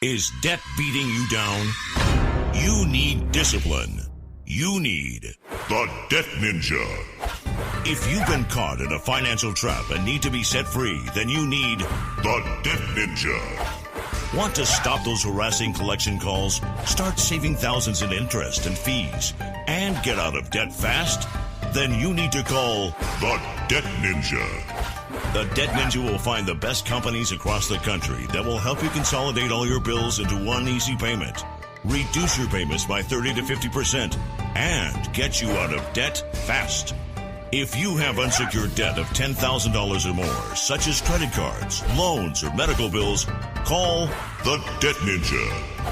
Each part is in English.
Is debt beating you down? You need discipline. You need the Debt Ninja. If you've been caught in a financial trap and need to be set free, then you need the Debt Ninja. Want to stop those harassing collection calls, start saving thousands in interest and fees, and get out of debt fast? Then you need to call the Debt Ninja. The Debt Ninja will find the best companies across the country that will help you consolidate all your bills into one easy payment, reduce your payments by 30 to 50%, and get you out of debt fast. If you have unsecured debt of $10,000 or more, such as credit cards, loans, or medical bills, call the Debt Ninja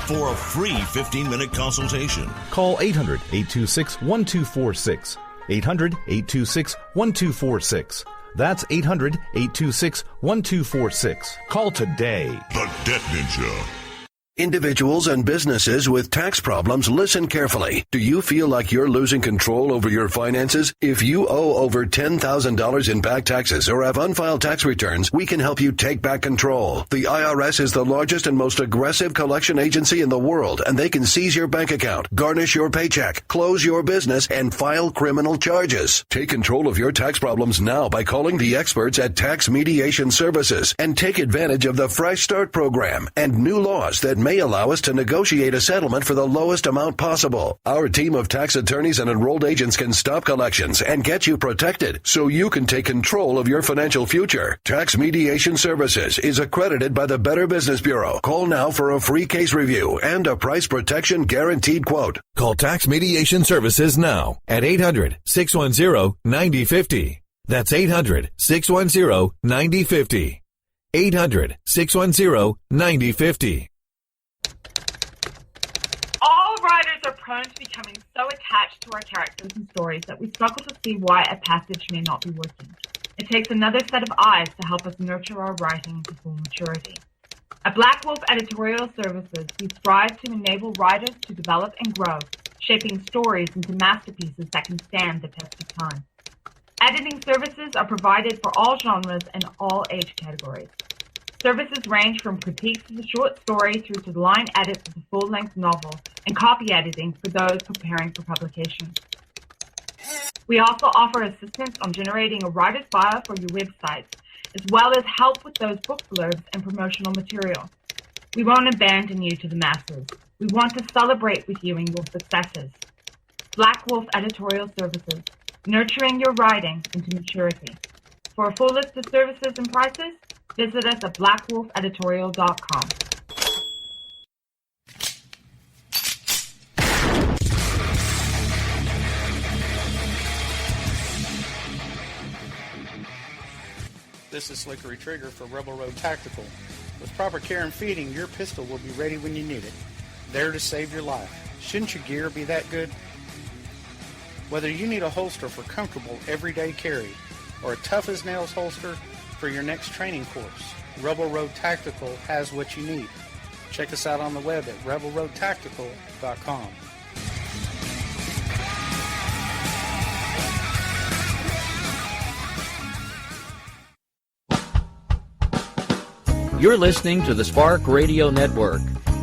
for a free 15-minute consultation. Call 800-826-1246. 800-826-1246. That's 800-826-1246. Call today. The Debt Ninja. Individuals and businesses with tax problems, listen carefully. Do you feel like you're losing control over your finances? If you owe over $10,000 in back taxes or have unfiled tax returns, we can help you take back control. The IRS is the largest and most aggressive collection agency in the world, and they can seize your bank account, garnish your paycheck, close your business, and file criminal charges. Take control of your tax problems now by calling the experts at Tax Mediation Services and take advantage of the Fresh Start program and new laws that may allow us to negotiate a settlement for the lowest amount possible. Our team of tax attorneys and enrolled agents can stop collections and get you protected so you can take control of your financial future. Tax Mediation Services is accredited by the Better Business Bureau. Call now for a free case review and a price protection guaranteed quote. Call Tax Mediation Services now at 800-610-9050. That's 800-610-9050. 800-610-9050. All writers are prone to becoming so attached to our characters and stories that we struggle to see why a passage may not be working. It takes another set of eyes to help us nurture our writing to full maturity. At Black Wolf Editorial Services, we strive to enable writers to develop and grow, shaping stories into masterpieces that can stand the test of time. Editing services are provided for all genres and all age categories. Services range from critiques of the short story through to line edits of the full-length novel and copy editing for those preparing for publication. We also offer assistance on generating a writer's bio for your websites, as well as help with those book blurbs and promotional material. We won't abandon you to the masses. We want to celebrate with you in your successes. Black Wolf Editorial Services, nurturing your writing into maturity. For a full list of services and prices, visit us at blackwolfeditorial.com. This is Slickery Trigger for Rebel Road Tactical. With proper care and feeding, your pistol will be ready when you need it, there to save your life. Shouldn't your gear be that good? Whether you need a holster for comfortable everyday carry or a tough-as-nails holster for your next training course, Rebel Road Tactical has what you need. Check us out on the web at rebelroadtactical.com. You're listening to the Spark Radio Network,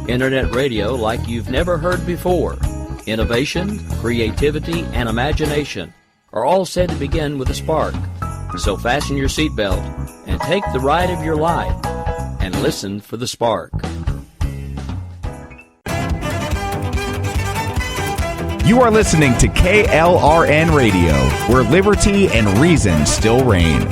internet radio like you've never heard before. Innovation, creativity, and imagination are all said to begin with a spark. So fasten your seatbelt and take the ride of your life and listen for the spark. You are listening to KLRN Radio, where liberty and reason still reign.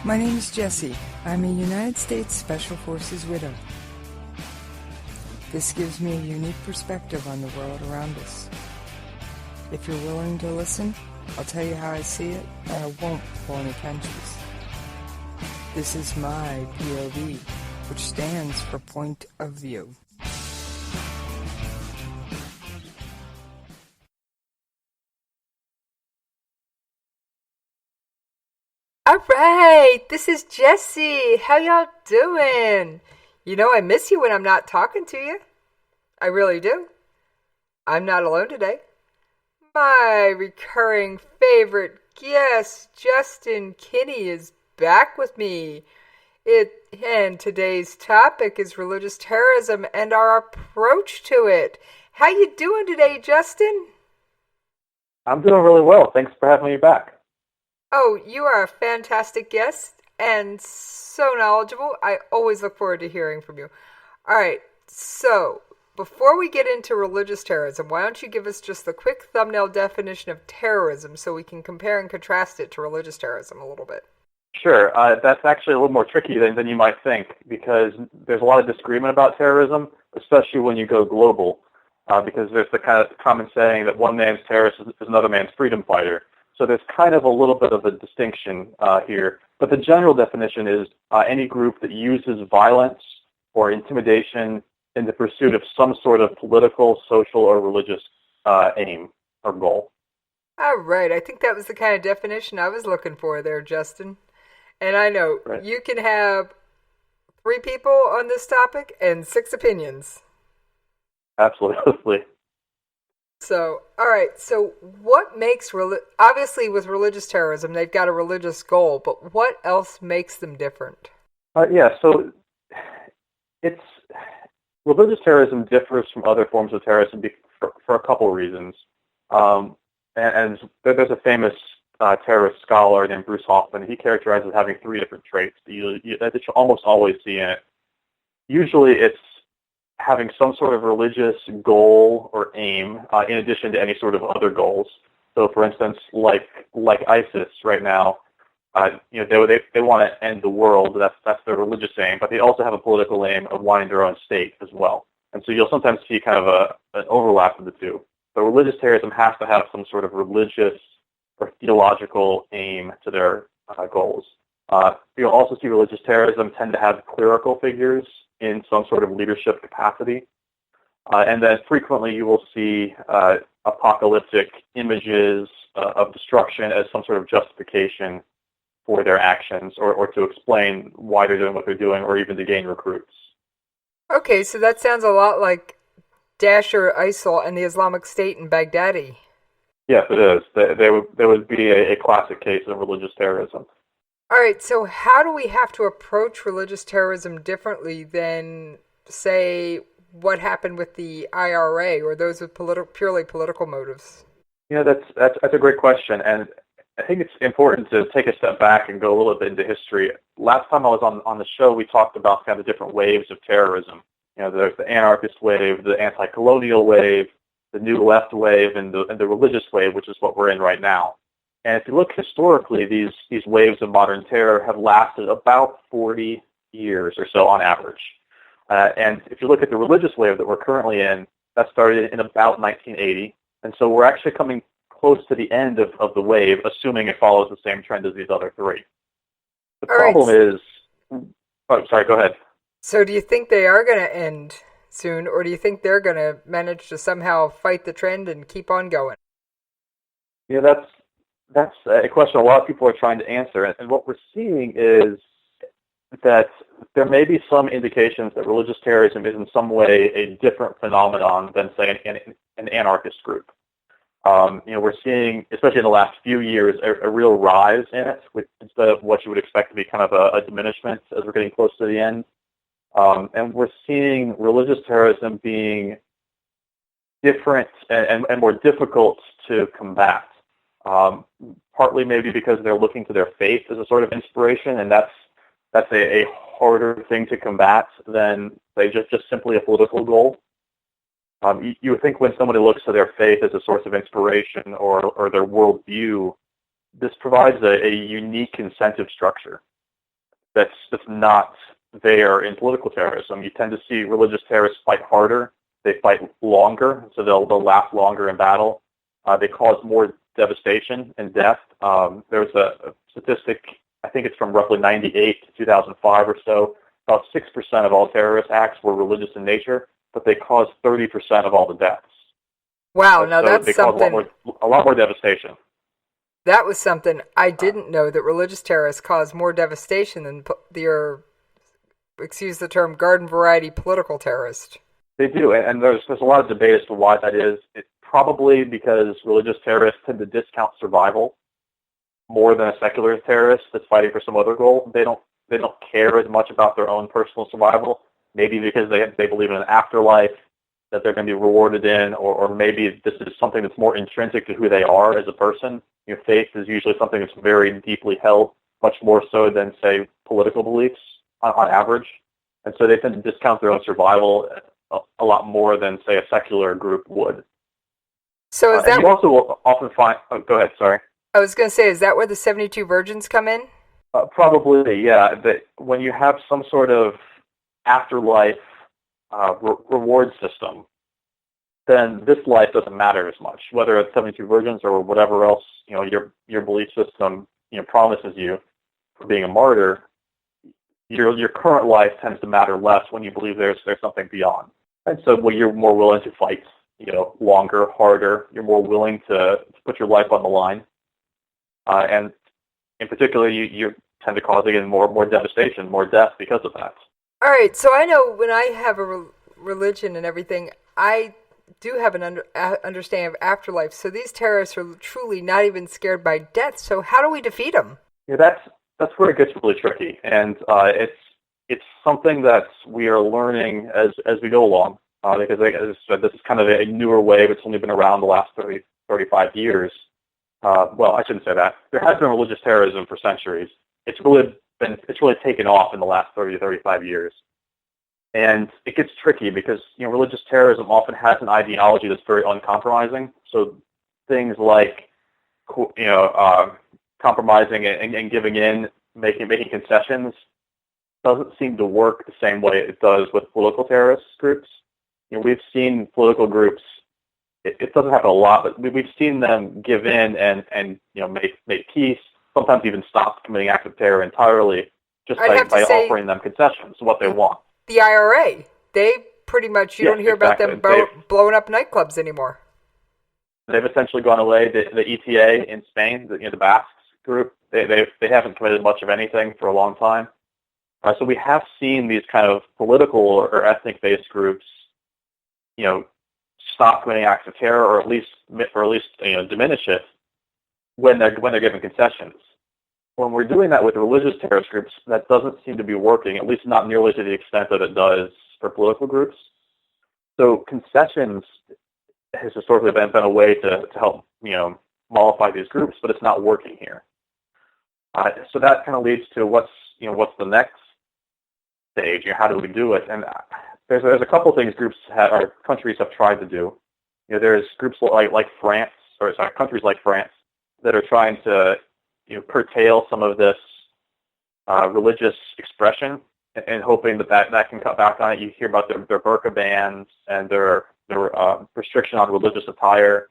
My name is Jessie. I'm a United States Special Forces widow. This gives me a unique perspective on the world around us. If you're willing to listen, I'll tell you how I see it, and I won't pull any punches. This is my POV, which stands for point of view. All right, this is Jessie. How y'all doing? You know I miss you when I'm not talking to you. I really do. I'm not alone today. My recurring favorite guest, Justin Kinney, is back with me. And today's topic is religious terrorism and our approach to it. How you doing today, Justin? I'm doing really well. Thanks for having me back. Oh, you are a fantastic guest and so knowledgeable. I always look forward to hearing from you. All right, so before we get into religious terrorism, why don't you give us just the quick thumbnail definition of terrorism so we can compare and contrast it to religious terrorism a little bit? Sure. That's actually a little more tricky than you might think, because there's a lot of disagreement about terrorism, especially when you go global, because there's the kind of common saying that one man's terrorist is another man's freedom fighter. So there's kind of a little bit of a distinction here. But the general definition is any group that uses violence or intimidation in the pursuit of some sort of political, social, or religious aim or goal. All right. I think that was the kind of definition I was looking for there, Justin. And I know you can have 3 people on this topic and 6 opinions. Absolutely. So, all right. So what makes, obviously with religious terrorism, they've got a religious goal, but what else makes them different? So religious terrorism differs from other forms of terrorism for a couple of reasons. And there's a famous terrorist scholar named Bruce Hoffman. He characterizes having 3 different traits that you almost always see in it. Usually it's having some sort of religious goal or aim in addition to any sort of other goals. So, for instance, like ISIS right now, they want to end the world. That's their religious aim, but they also have a political aim of wanting their own state as well. And so you'll sometimes see kind of an overlap of the two. But religious terrorism has to have some sort of religious or theological aim to their goals. You'll also see religious terrorism tend to have clerical figures in some sort of leadership capacity. And then frequently you will see apocalyptic images of destruction as some sort of justification for their actions or to explain why they're doing what they're doing or even to gain recruits. Okay, so that sounds a lot like Daesh or ISIL and the Islamic State in Baghdadi. Yes, it is. There would be a classic case of religious terrorism. All right, so how do we have to approach religious terrorism differently than, say, what happened with the IRA or those with purely political motives? That's a great question, and I think it's important to take a step back and go a little bit into history. Last time I was on the show, we talked about kind of the different waves of terrorism. There's the anarchist wave, the anti-colonial wave, the new left wave, and the religious wave, which is what we're in right now. And if you look historically, these waves of modern terror have lasted about 40 years or so on average. And if you look at the religious wave that we're currently in, that started in about 1980. And so we're actually coming close to the end of the wave, assuming it follows the same trend as these other 3. The problem is... Oh, sorry, go ahead. So do you think they are going to end soon, or do you think they're going to manage to somehow fight the trend and keep on going? That's a question a lot of people are trying to answer. And what we're seeing is that there may be some indications that religious terrorism is in some way a different phenomenon than, say, an anarchist group. We're seeing, especially in the last few years, a real rise in it, instead of what you would expect to be kind of a diminishment as we're getting close to the end. And we're seeing religious terrorism being different and more difficult to combat. Partly maybe because they're looking to their faith as a sort of inspiration, and that's a harder thing to combat than, say, just simply a political goal. You would think when somebody looks to their faith as a source of inspiration or their worldview, this provides a unique incentive structure that's not there in political terrorism. You tend to see religious terrorists fight harder. They fight longer, so they'll last longer in battle. They cause more devastation and death. There's a statistic, I think it's from roughly 98 to 2005 or so, about 6% of all terrorist acts were religious in nature, but they caused 30% of all the deaths. Wow, now that's they something... cause a lot more devastation. That was something I didn't know, that religious terrorists cause more devastation than excuse the term, garden variety political terrorist. They do, and there's a lot of debate as to why that is. It's probably because religious terrorists tend to discount survival more than a secular terrorist that's fighting for some other goal. They they don't care as much about their own personal survival, maybe because they believe in an afterlife that they're going to be rewarded in, or maybe this is something that's more intrinsic to who they are as a person. Faith is usually something that's very deeply held, much more so than, say, political beliefs on average. And so they tend to discount their own survival a lot more than, say, a secular group would. So is that... you also will often find... Oh, go ahead, sorry. I was going to say, is that where the 72 virgins come in? Probably, yeah. That when you have some sort of afterlife reward system, then this life doesn't matter as much. Whether it's 72 virgins or whatever else, your belief system, promises you for being a martyr, your current life tends to matter less when you believe there's something beyond. And so you're more willing to fight, longer, harder. You're more willing to put your life on the line. And in particular, you tend to cause, again, more devastation, more death because of that. All right, so I know when I have a religion and everything, I do have an understanding of afterlife. So these terrorists are truly not even scared by death. So how do we defeat them? Yeah, that's where it gets really tricky, and it's something that we are learning as we go along. Because, as I said, this is kind of a newer wave. It's only been around the last 35 years. Well, I shouldn't say that. There has been religious terrorism for centuries. It's really taken off in the last 30 to 35 years. And it gets tricky because, religious terrorism often has an ideology that's very uncompromising. So things like, compromising and giving in, making concessions doesn't seem to work the same way it does with political terrorist groups. We've seen political groups, it doesn't happen a lot, but we've seen them give in and make peace, sometimes even stop committing acts of terror entirely just by offering them concessions, what they want. The IRA, they pretty much, you don't hear about them blowing up nightclubs anymore. They've essentially gone away. The ETA in Spain, the Basques group, they haven't committed much of anything for a long time. So we have seen these kind of political or ethnic-based groups, stop committing acts of terror, or at least diminish it when they're given concessions. When we're doing that with religious terrorist groups, that doesn't seem to be working, at least not nearly to the extent that it does for political groups. So concessions has historically been a way to help, mollify these groups, but it's not working here. So that kind of leads to what's the next stage, how do we do it? And there's a couple of things countries have tried to do. There's groups like France, countries like France that are trying to curtail some of this religious expression and hoping that can cut back on it. You hear about their burqa bans and their restriction on religious attire.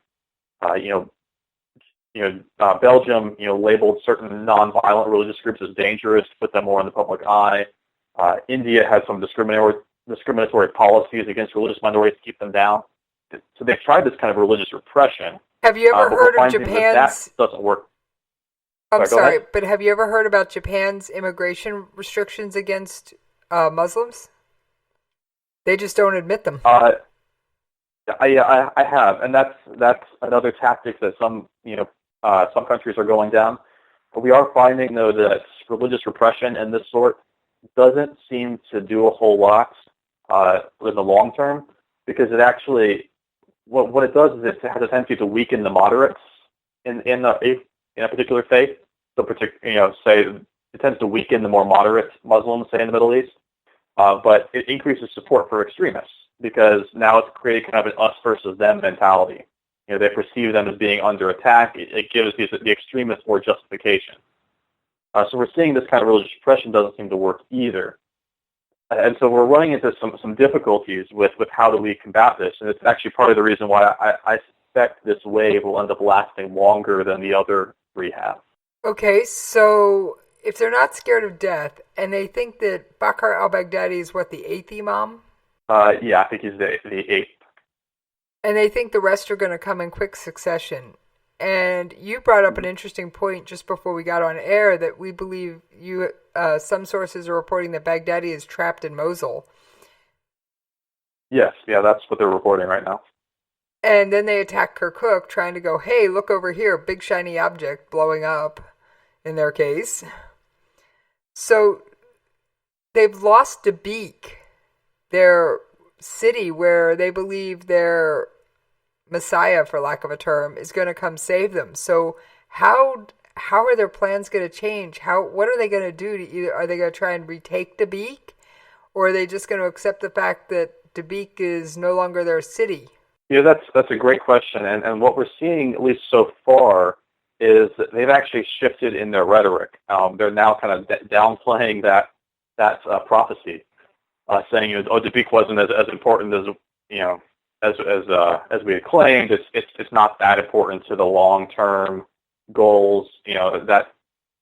Belgium, labeled certain non-violent religious groups as dangerous, put them more in the public eye. India has some discriminatory policies against religious minorities to keep them down. So they've tried this kind of religious repression. Have you ever heard of Japan's... That doesn't work. I'm sorry, but have you ever heard about Japan's immigration restrictions against Muslims? They just don't admit them. I have, and that's another tactic that some countries are going down. But we are finding, though, that religious repression and this sort doesn't seem to do a whole lot in the long term, because it actually, what it does is it has a tendency to weaken the moderates in a particular faith. So, say it tends to weaken the more moderate Muslims, say in the Middle East, but it increases support for extremists because now it's creating kind of an us versus them mentality. They perceive them as being under attack. It gives the extremists more justification. So we're seeing this kind of religious repression doesn't seem to work either. And so we're running into some difficulties with how do we combat this. And it's actually part of the reason why I suspect this wave will end up lasting longer than the other three have. Okay, so if they're not scared of death and they think that Bakr al-Baghdadi is the eighth imam? Yeah, I think he's the eighth. And they think the rest are going to come in quick succession. And you brought up an interesting point just before we got on air that we believe some sources are reporting that Baghdadi is trapped in Mosul. Yes, yeah, that's what they're reporting right now. And then they attack Kirkuk, trying to go, hey, look over here, big shiny object blowing up, in their case. So They've lost Dabiq, their city where they believe their Messiah, for lack of a term, is going to come save them. So how are their plans going to change? What are they going to do? Are they going to try and retake Dabiq, or are they just going to accept the fact that Dabiq is no longer their city? Yeah, that's a great question, and what we're seeing, at least so far, is that they've actually shifted in their rhetoric. They're now kind of downplaying that prophecy, saying, Dabiq wasn't as important as as we had claimed. It's not that important to the long-term goals. That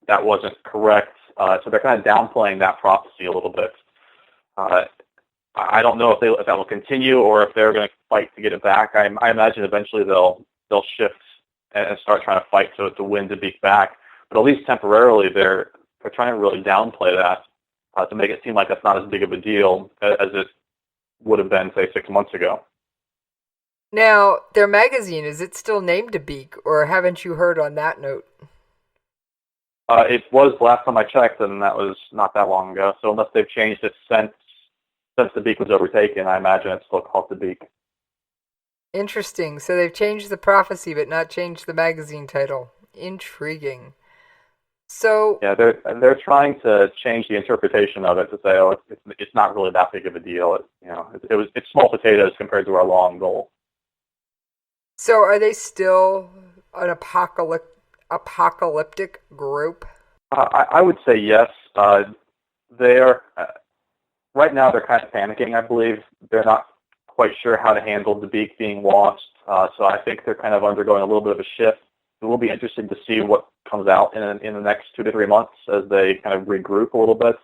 wasn't correct. So they're kind of downplaying that prophecy a little bit. I don't know if that will continue or if they're going to fight to get it back. I imagine eventually they'll shift and start trying to fight to win Dabiq back. But at least temporarily, they're trying to really downplay that to make it seem like that's not as big of a deal as it would have been, say, 6 months ago. Now, their magazine, is it still named Dabiq, or haven't you heard on that note? It was last time I checked, and that was not that long ago. So unless they've changed it since Dabiq was overtaken, I imagine it's still called Dabiq. Interesting. So they've changed the prophecy, but not changed the magazine title. Intriguing. So yeah, they're trying to change the interpretation of it to say, it's not really that big of a deal. It's small potatoes compared to our long goal. So are they still an apocalyptic group? I would say yes. They are. Right now, they're kind of panicking, I believe. They're not quite sure how to handle Dabiq being lost, so I think they're kind of undergoing a little bit of a shift. It will be interesting to see what comes out in the next 2 to 3 months as they kind of regroup a little bit.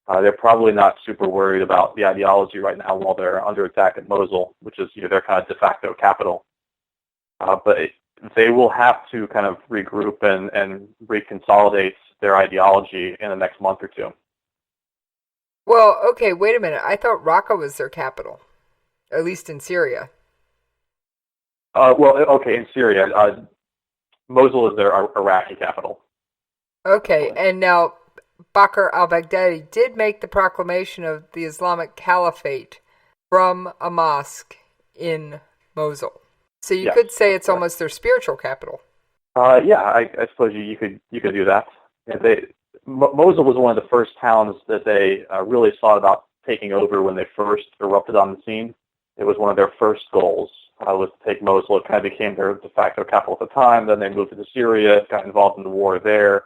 They're probably not super worried about the ideology right now while they're under attack at Mosul, which is their kind of de facto capital. But they will have to kind of regroup and reconsolidate their ideology in the next month or two. Well, okay, wait a minute. I thought Raqqa was their capital, at least in Syria. In Syria. Mosul is their Iraqi capital. Okay, and now Bakr al-Baghdadi did make the proclamation of the Islamic Caliphate from a mosque in Mosul. So you could say it's almost their spiritual capital. I suppose you could do that. Mosul was one of the first towns that they really thought about taking over when they first erupted on the scene. It was one of their first goals was to take Mosul. It kind of became their de facto capital at the time. Then they moved to Syria, got involved in the war there.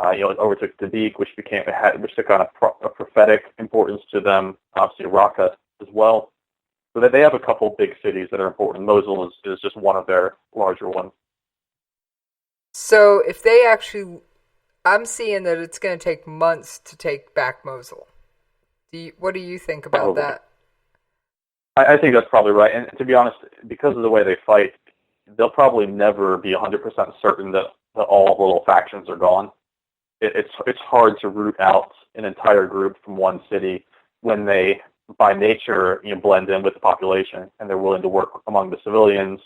It overtook Dabiq, which took on a prophetic importance to them. Obviously, Raqqa as well. So they have a couple big cities that are important. Mosul is just one of their larger ones. So if they actually, I'm seeing that it's going to take months to take back Mosul. What do you think about that? I think that's probably right. And to be honest, because of the way they fight, they'll probably never be 100% certain that all the little factions are gone. It's hard to root out an entire group from one city when they, by nature, blend in with the population and they're willing to work among the civilians.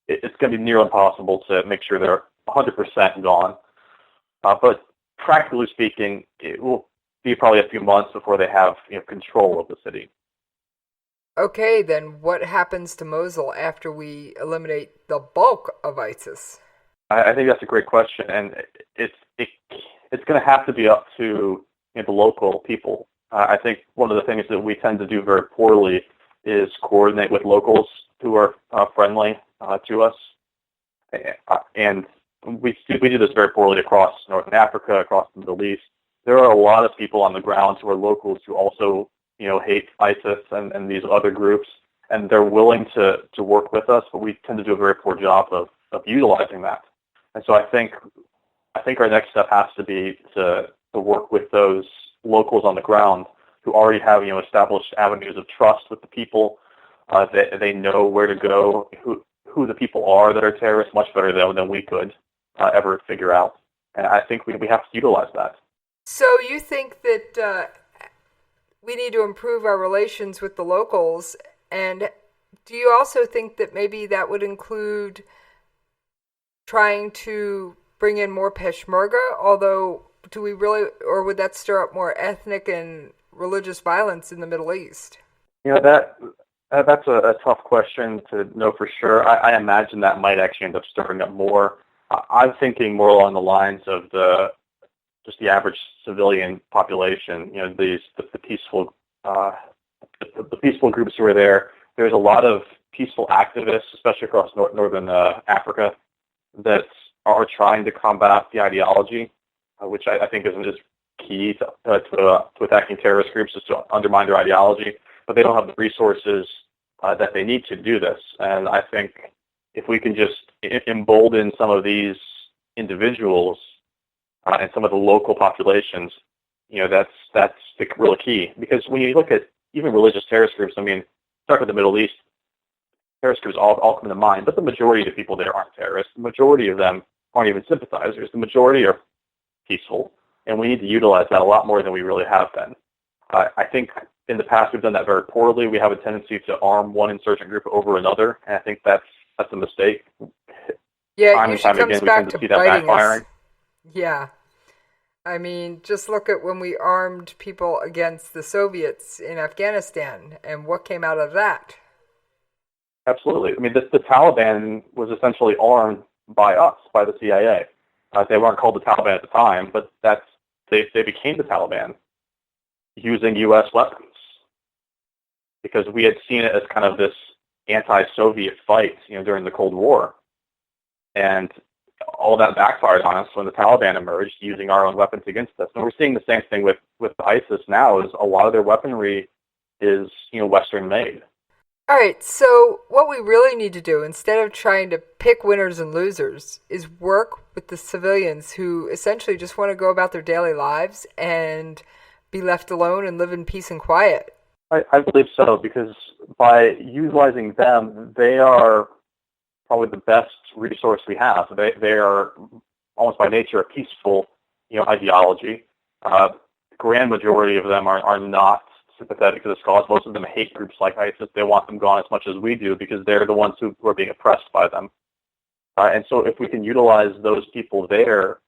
It's going to be near impossible to make sure they're 100% gone. But practically speaking, it will be probably a few months before they have control of the city. Okay, then what happens to Mosul after we eliminate the bulk of ISIS? I think that's a great question, and it's going to have to be up to the local people. I think one of the things that we tend to do very poorly is coordinate with locals who are friendly to us, and we do this very poorly across Northern Africa, across the Middle East. There are a lot of people on the ground who are locals who also hate ISIS and these other groups, and they're willing to work with us, but we tend to do a very poor job of utilizing that. And so I think our next step has to be to work with those locals on the ground who already have established avenues of trust with the people. They know where to go, who the people are that are terrorists much better than we could ever figure out. And I think we have to utilize that. So you think that we need to improve our relations with the locals, and do you also think that maybe that would include trying to bring in more Peshmerga? Although, do we really, or would that stir up more ethnic and religious violence in the Middle East? That's a tough question to know for sure. I imagine that might actually end up stirring up more. I'm thinking more along the lines of the average civilian population. The peaceful the peaceful groups who are there. There's a lot of peaceful activists, especially across northern Africa, that are trying to combat the ideology, which I think is key to attacking terrorist groups, is to undermine their ideology. But they don't have the resources that they need to do this. And I think if we can just embolden some of these individuals and some of the local populations, that's the real key. Because when you look at even religious terrorist groups, start with the Middle East, terrorist groups all come to mind, but the majority of the people there aren't terrorists. The majority of them aren't even sympathizers. The majority are peaceful, and we need to utilize that a lot more than we really have been. I think in the past we've done that very poorly. We have a tendency to arm one insurgent group over another, and I think that's a mistake. Yeah, time and time again, we tend to see that backfiring. Yeah. Just look at when we armed people against the Soviets in Afghanistan and what came out of that. Absolutely. The Taliban was essentially armed by us, by the CIA. They weren't called the Taliban at the time, but they became the Taliban using U.S. weapons because we had seen it as kind of this anti-Soviet fight, during the Cold War. And all that backfired on us when the Taliban emerged using our own weapons against us. And we're seeing the same thing with ISIS now, is a lot of their weaponry is, Western made. All right, so what we really need to do, instead of trying to pick winners and losers, is work with the civilians who essentially just want to go about their daily lives and be left alone and live in peace and quiet. I believe so, because by utilizing them, they are probably the best resource we have. They are almost by nature a peaceful, ideology. Grand majority of them are not sympathetic to this cause. Most of them hate groups like ISIS. They want them gone as much as we do because they're the ones who are being oppressed by them. And so if we can utilize those people there,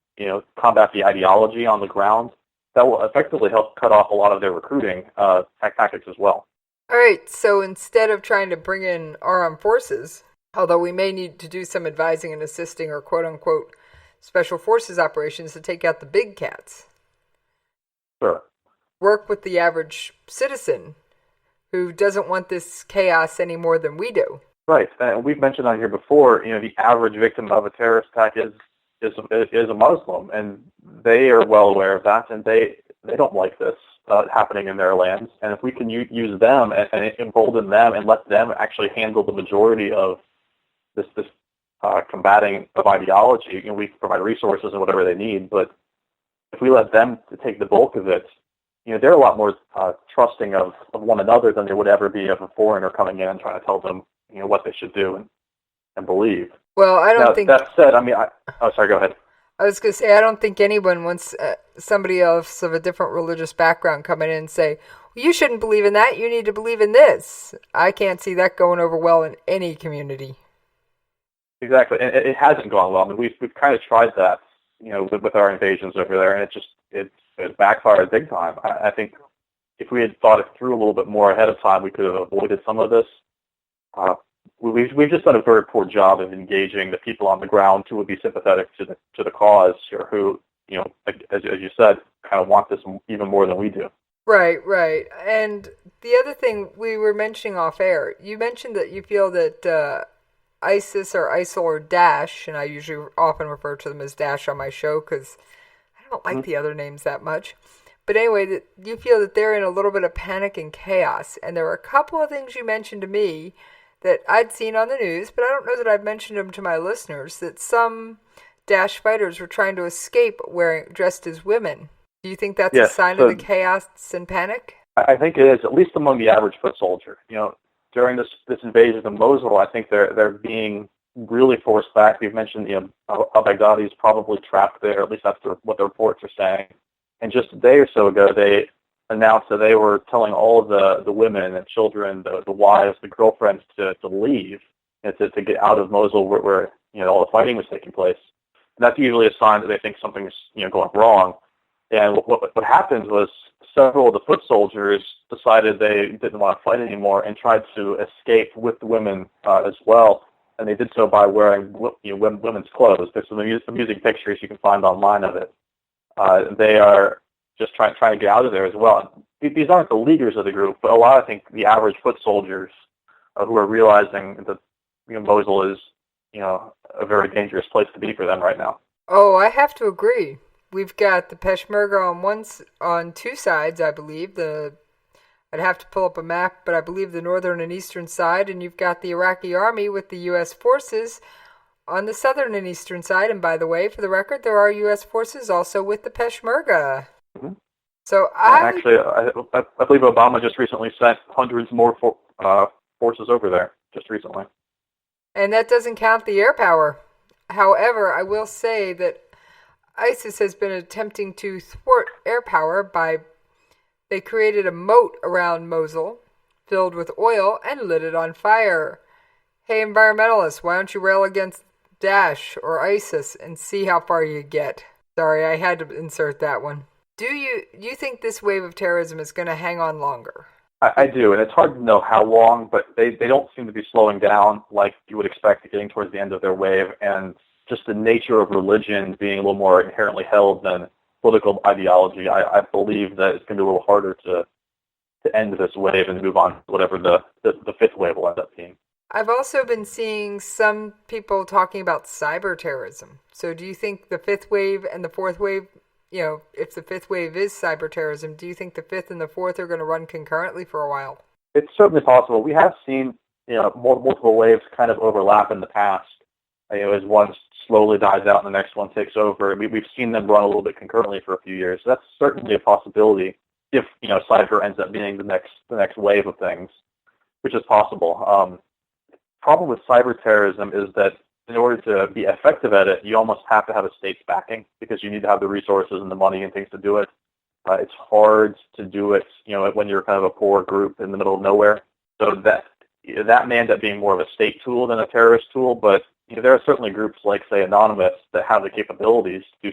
combat the ideology on the ground, that will effectively help cut off a lot of their recruiting tactics as well. All right, so instead of trying to bring in our armed forces, although we may need to do some advising and assisting or quote-unquote special forces operations to take out the big cats. Sure. Work with the average citizen who doesn't want this chaos any more than we do. Right, and we've mentioned on here before, the average victim of a terrorist attack is a Muslim, and they are well aware of that, and they don't like this happening in their lands. And if we can use them and embolden them and let them actually handle the majority of this combating of ideology, we can provide resources and whatever they need. But if we let them to take the bulk of it, they're a lot more trusting of one another than they would ever be of a foreigner coming in and trying to tell them, what they should do and believe. Well, I don't think... That said, sorry, go ahead. I was going to say, I don't think anyone wants somebody else of a different religious background coming in and say, well, you shouldn't believe in that, you need to believe in this. I can't see that going over well in any community. Exactly, and it hasn't gone well. We've kind of tried that, with our invasions over there, and it backfired big time. I think if we had thought it through a little bit more ahead of time, we could have avoided some of this. We've just done a very poor job of engaging the people on the ground who would be sympathetic to the cause, or who, as you said, kind of want this even more than we do. Right. And the other thing we were mentioning off air, you mentioned that you feel that ISIS or ISIL or Daesh, and I usually often refer to them as Daesh on my show because I don't like the other names that much. But anyway, that you feel that they're in a little bit of panic and chaos. And there were a couple of things you mentioned to me that I'd seen on the news, but I don't know that I've mentioned them to my listeners, that some Daesh fighters were trying to escape dressed as women. Do you think that's a sign of the chaos and panic? I think it is, at least among the average foot soldier. During this invasion of Mosul, I think they're being really forced back. We've mentioned, al-Baghdadi is probably trapped there, at least that's what the reports are saying. And just a day or so ago, they announced that they were telling all of the women and children, the wives, the girlfriends to leave, and to get out of Mosul where all the fighting was taking place. And that's usually a sign that they think something's going wrong. And what happened was several of the foot soldiers decided they didn't want to fight anymore and tried to escape with the women as well. And they did so by wearing women's clothes. There's some amusing pictures you can find online of it. They are just trying to get out of there as well. These aren't the leaders of the group, but a lot, I think, the average foot soldiers who are realizing that Mosul is a very dangerous place to be for them right now. Oh, I have to agree. We've got the Peshmerga on two sides, I believe. I'd have to pull up a map, but I believe the northern and eastern side, and you've got the Iraqi army with the U.S. forces on the southern and eastern side. And by the way, for the record, there are U.S. forces also with the Peshmerga. Mm-hmm. So I believe Obama just recently sent hundreds more forces over there just recently. And that doesn't count the air power. However, I will say that ISIS has been attempting to thwart air power they created a moat around Mosul filled with oil and lit it on fire. Hey, environmentalists, why don't you rail against Daesh or ISIS and see how far you get? Sorry, I had to insert that one. Do you think this wave of terrorism is going to hang on longer? I do, and it's hard to know how long, but they don't seem to be slowing down like you would expect getting towards the end of their wave, and just the nature of religion being a little more inherently held than political ideology, I believe that it's going to be a little harder to end this wave and move on to whatever the fifth wave will end up being. I've also been seeing some people talking about cyber terrorism. So do you think the fifth wave and the fourth wave, if the fifth wave is cyber terrorism, do you think the fifth and the fourth are going to run concurrently for a while? It's certainly possible. We have seen multiple waves kind of overlap in the past. As one slowly dies out and the next one takes over. We've seen them run a little bit concurrently for a few years. So that's certainly a possibility if cyber ends up being the next wave of things, which is possible. Problem with cyber terrorism is that in order to be effective at it, you almost have to have a state's backing because you need to have the resources and the money and things to do it. It's hard to do it, when you're kind of a poor group in the middle of nowhere. So that may end up being more of a state tool than a terrorist tool, but there are certainly groups like, say, Anonymous that have the capabilities to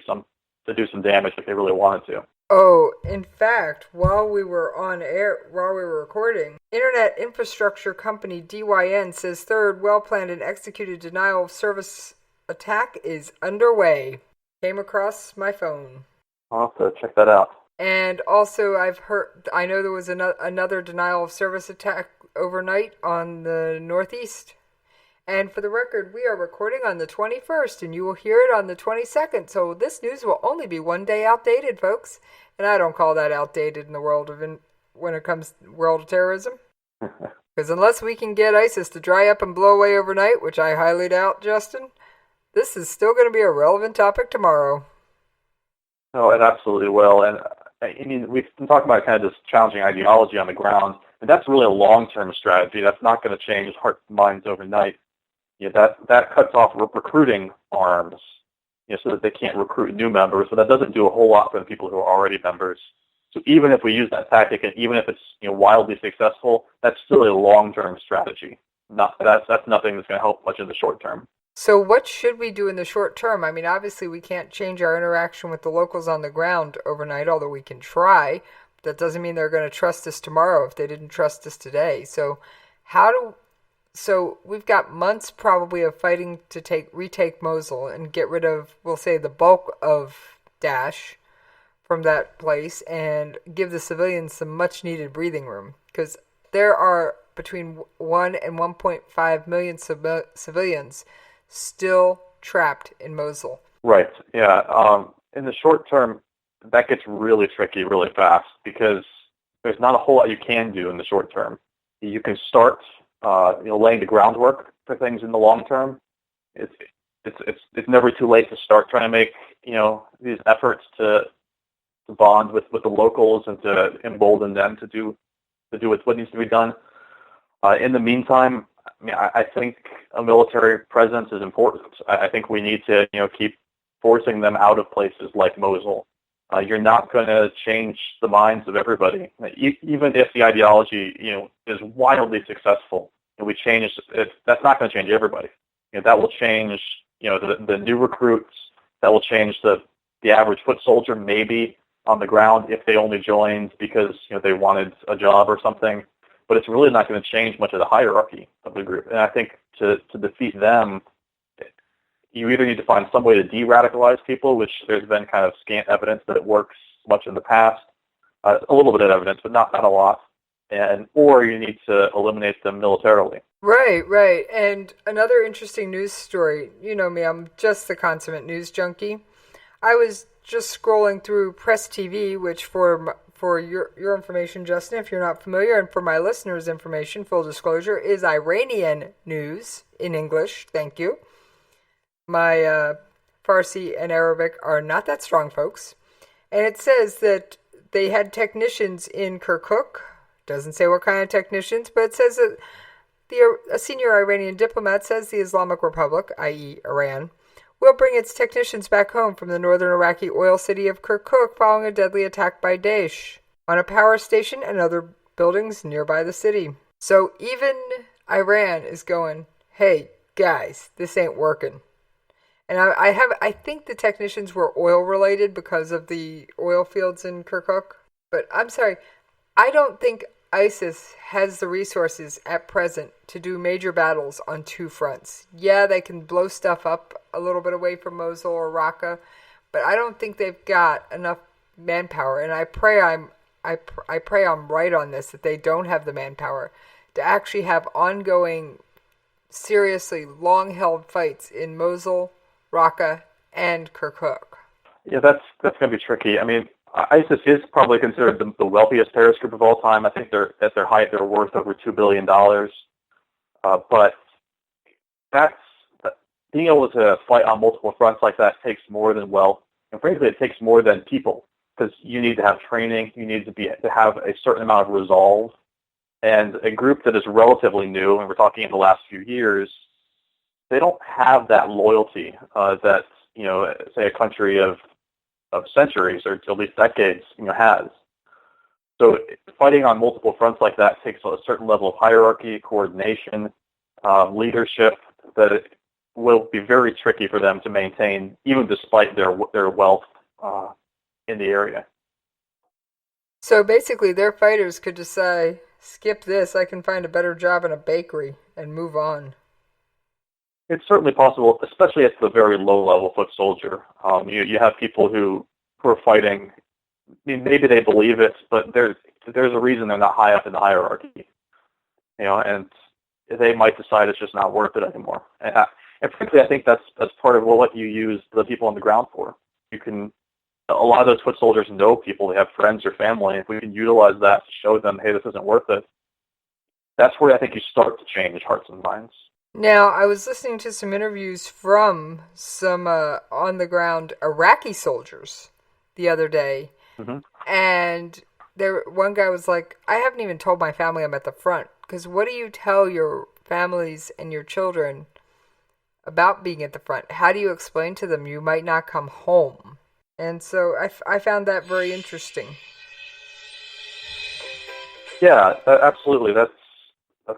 do some damage if they really wanted to. Oh, in fact, while we were recording, Internet infrastructure company DYN says third well-planned and executed denial of service attack is underway. Came across my phone. I'll have to check that out. And also, I know there was another denial of service attack overnight on the Northeast. And for the record, we are recording on the 21st, and you will hear it on the 22nd. So this news will only be one day outdated, folks. And I don't call that outdated in the world when it comes to world of terrorism. Because unless we can get ISIS to dry up and blow away overnight, which I highly doubt, Justin, this is still going to be a relevant topic tomorrow. No, it absolutely will. And I mean, we've been talking about kind of this challenging ideology on the ground, and that's really a long-term strategy. That's not going to change hearts and minds overnight. That cuts off recruiting arms, so that they can't recruit new members. But that doesn't do a whole lot for the people who are already members. So even if we use that tactic, and even if it's wildly successful, that's still a long-term strategy. That's nothing that's going to help much in the short term. So what should we do in the short term? I mean, obviously we can't change our interaction with the locals on the ground overnight, although we can try. But that doesn't mean they're going to trust us tomorrow if they didn't trust us today. So we've got months probably of fighting to retake Mosul and get rid of, we'll say, the bulk of Daesh from that place and give the civilians some much-needed breathing room. Because there are between 1 and 1.5 million civilians still trapped in Mosul. Right, yeah. In the short term, that gets really tricky really fast because there's not a whole lot you can do in the short term. You can start laying the groundwork for things in the long term. It's never too late to start trying to make these efforts to bond with the locals and to embolden them to do what needs to be done. In the meantime, I think a military presence is important. I think we need to keep forcing them out of places like Mosul. You're not going to change the minds of everybody, even if the ideology is wildly successful. And we change it. That's not going to change everybody. That will change the new recruits. That will change the average foot soldier maybe, on the ground if they only joined because they wanted a job or something. But it's really not going to change much of the hierarchy of the group. And I think to defeat them, you either need to find some way to de-radicalize people, which there's been kind of scant evidence that it works much in the past, a little bit of evidence, but not a lot, or you need to eliminate them militarily. Right. And another interesting news story, you know me, I'm just the consummate news junkie. I was just scrolling through Press TV, which for your information, Justin, if you're not familiar, and for my listeners' information, full disclosure, is Iranian news in English. Thank you. My Farsi and Arabic are not that strong, folks. And it says that they had technicians in Kirkuk. Doesn't say what kind of technicians, but it says that a senior Iranian diplomat says the Islamic Republic, i.e. Iran, will bring its technicians back home from the northern Iraqi oil city of Kirkuk following a deadly attack by Daesh on a power station and other buildings nearby the city. So even Iran is going, hey, guys, this ain't working. And I think the technicians were oil-related because of the oil fields in Kirkuk. But I'm sorry, I don't think ISIS has the resources at present to do major battles on two fronts. Yeah, they can blow stuff up a little bit away from Mosul or Raqqa, but I don't think they've got enough manpower. And I pray I'm right on this, that they don't have the manpower to actually have ongoing, seriously long-held fights in Mosul, Raqqa, and Kirkuk. Yeah, that's going to be tricky. I mean, ISIS is probably considered the wealthiest terrorist group of all time. I think at their height they're worth over $2 billion. But that's being able to fight on multiple fronts like that takes more than wealth, and frankly, it takes more than people, because you need to have training, you need to have a certain amount of resolve, and a group that is relatively new, and we're talking in the last few years, they don't have that loyalty that say a country of centuries or at least decades has. So fighting on multiple fronts like that takes a certain level of hierarchy, coordination, leadership that it will be very tricky for them to maintain, even despite their wealth in the area. So basically, their fighters could just say, skip this, I can find a better job in a bakery, and move on. It's certainly possible, especially at the very low-level foot soldier. You have people who are fighting. I mean, maybe they believe it, but there's a reason they're not high up in the hierarchy. And they might decide it's just not worth it anymore. And frankly, I think that's part of what you use the people on the ground for. A lot of those foot soldiers know people, they have friends or family. If we can utilize that to show them, hey, this isn't worth it, that's where I think you start to change hearts and minds. Now, I was listening to some interviews from some on-the-ground Iraqi soldiers the other day, and one guy was like, I haven't even told my family I'm at the front, because what do you tell your families and your children about being at the front? How do you explain to them you might not come home? And so I found that very interesting. Yeah, absolutely. That's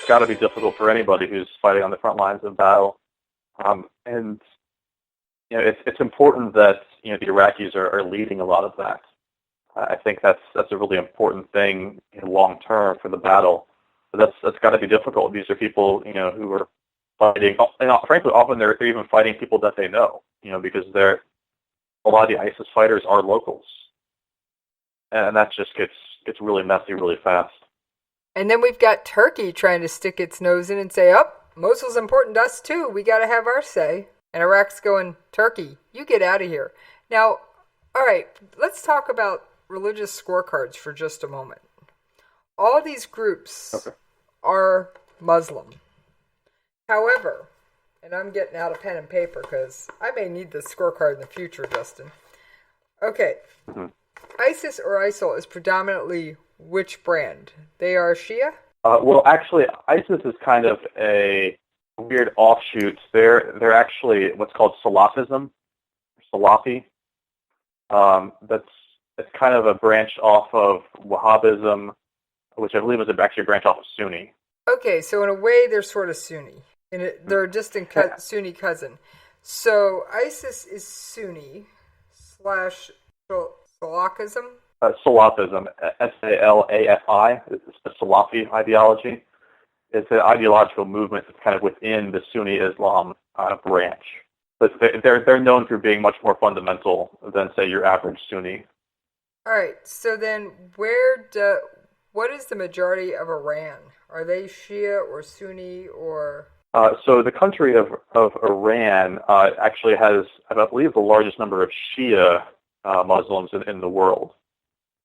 got to be difficult for anybody who's fighting on the front lines of battle. And it's important that the Iraqis are leading a lot of that. I think that's a really important thing long term for the battle. But that's got to be difficult. These are people who are fighting, and frankly, often they're even fighting people that they know. Because a lot of the ISIS fighters are locals, and that just gets really messy really fast. And then we've got Turkey trying to stick its nose in and say, Mosul's important to us too. We got to have our say. And Iraq's going, Turkey, you get out of here. Now, all right, let's talk about religious scorecards for just a moment. All these groups are Muslim. However, and I'm getting out a pen and paper because I may need this scorecard in the future, Justin. Okay. ISIS or ISIL is predominantly which brand? They are Shia? Well, actually, ISIS is kind of a weird offshoot. They're actually what's called Salafism, Salafi. It's kind of a branch off of Wahhabism, which I believe is actually a branch off of Sunni. Okay, so in a way, they're sort of Sunni. They're a distant Sunni cousin. So ISIS is Sunni / Salafism? Salafism, Salafi, it's the Salafi ideology. It's an ideological movement that's kind of within the Sunni Islam branch. But they're known for being much more fundamental than, say, your average Sunni. All right, so then what is the majority of Iran? Are they Shia or Sunni or? So the country of Iran actually has, I believe, the largest number of Shia Muslims in the world.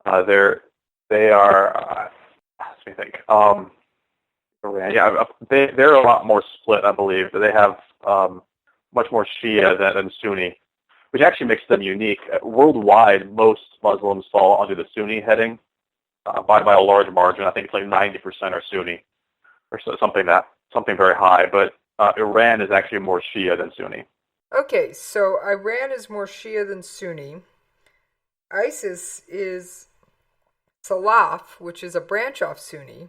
They are, let me think. Iran, yeah, they're a lot more split, I believe. They have much more Shia than Sunni, which actually makes them unique. Worldwide, most Muslims fall under the Sunni heading by a large margin. I think it's like 90% are Sunni, or something very high. But Iran is actually more Shia than Sunni. Okay, so Iran is more Shia than Sunni. ISIS is Salaf, which is a branch off Sunni.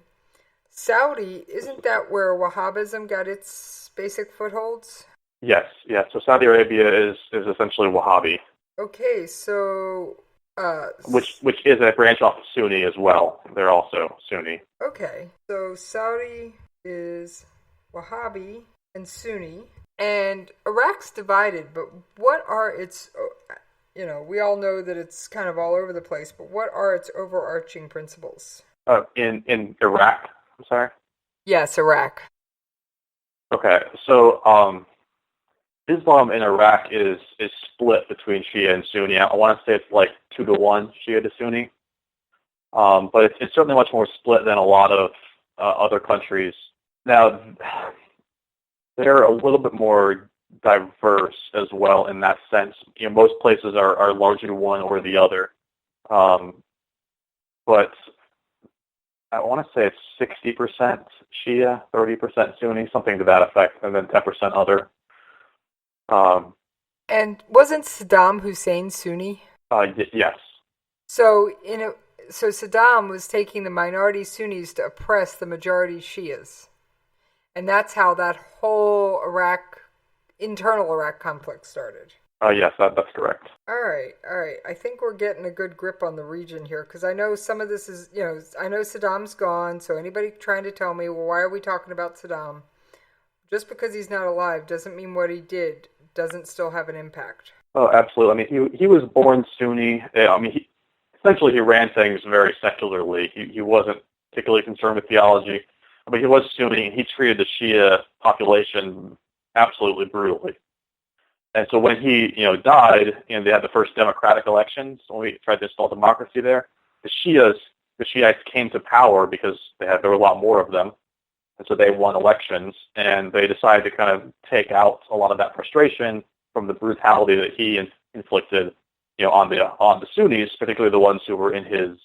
Saudi, isn't that where Wahhabism got its basic footholds? Yes. So Saudi Arabia is essentially Wahhabi. Okay, so which is a branch off of Sunni as well. They're also Sunni. Okay, so Saudi is Wahhabi and Sunni, and Iraq's divided. But what are its? We all know that it's kind of all over the place. But what are its overarching principles? In Iraq, I'm sorry. Yes, Iraq. Okay, so Islam in Iraq is split between Shia and Sunni. I want to say it's like 2-1 Shia to Sunni, but it's certainly much more split than a lot of other countries. Now, they're a little bit more diverse as well in that sense. Most places are largely one or the other, but I want to say it's 60% Shia, 30% Sunni, something to that effect, and then 10% other. And wasn't Saddam Hussein Sunni? Yes. So Saddam was taking the minority Sunnis to oppress the majority Shias, and that's how that whole internal Iraq conflict started. Yes, that's correct. All right. I think we're getting a good grip on the region here, because I know some of this is, I know Saddam's gone, so anybody trying to tell me, well, why are we talking about Saddam? Just because he's not alive doesn't mean what he did doesn't still have an impact. Oh, absolutely. I mean, he was born Sunni. Essentially he ran things very secularly. He wasn't particularly concerned with theology, but he was Sunni, and he treated the Shia population absolutely brutally. And so when he, died, and they had the first democratic elections, when we tried to install democracy there, the Shiites came to power because there were a lot more of them. And so they won elections, and they decided to kind of take out a lot of that frustration from the brutality that he inflicted, on the Sunnis, particularly the ones who were in his,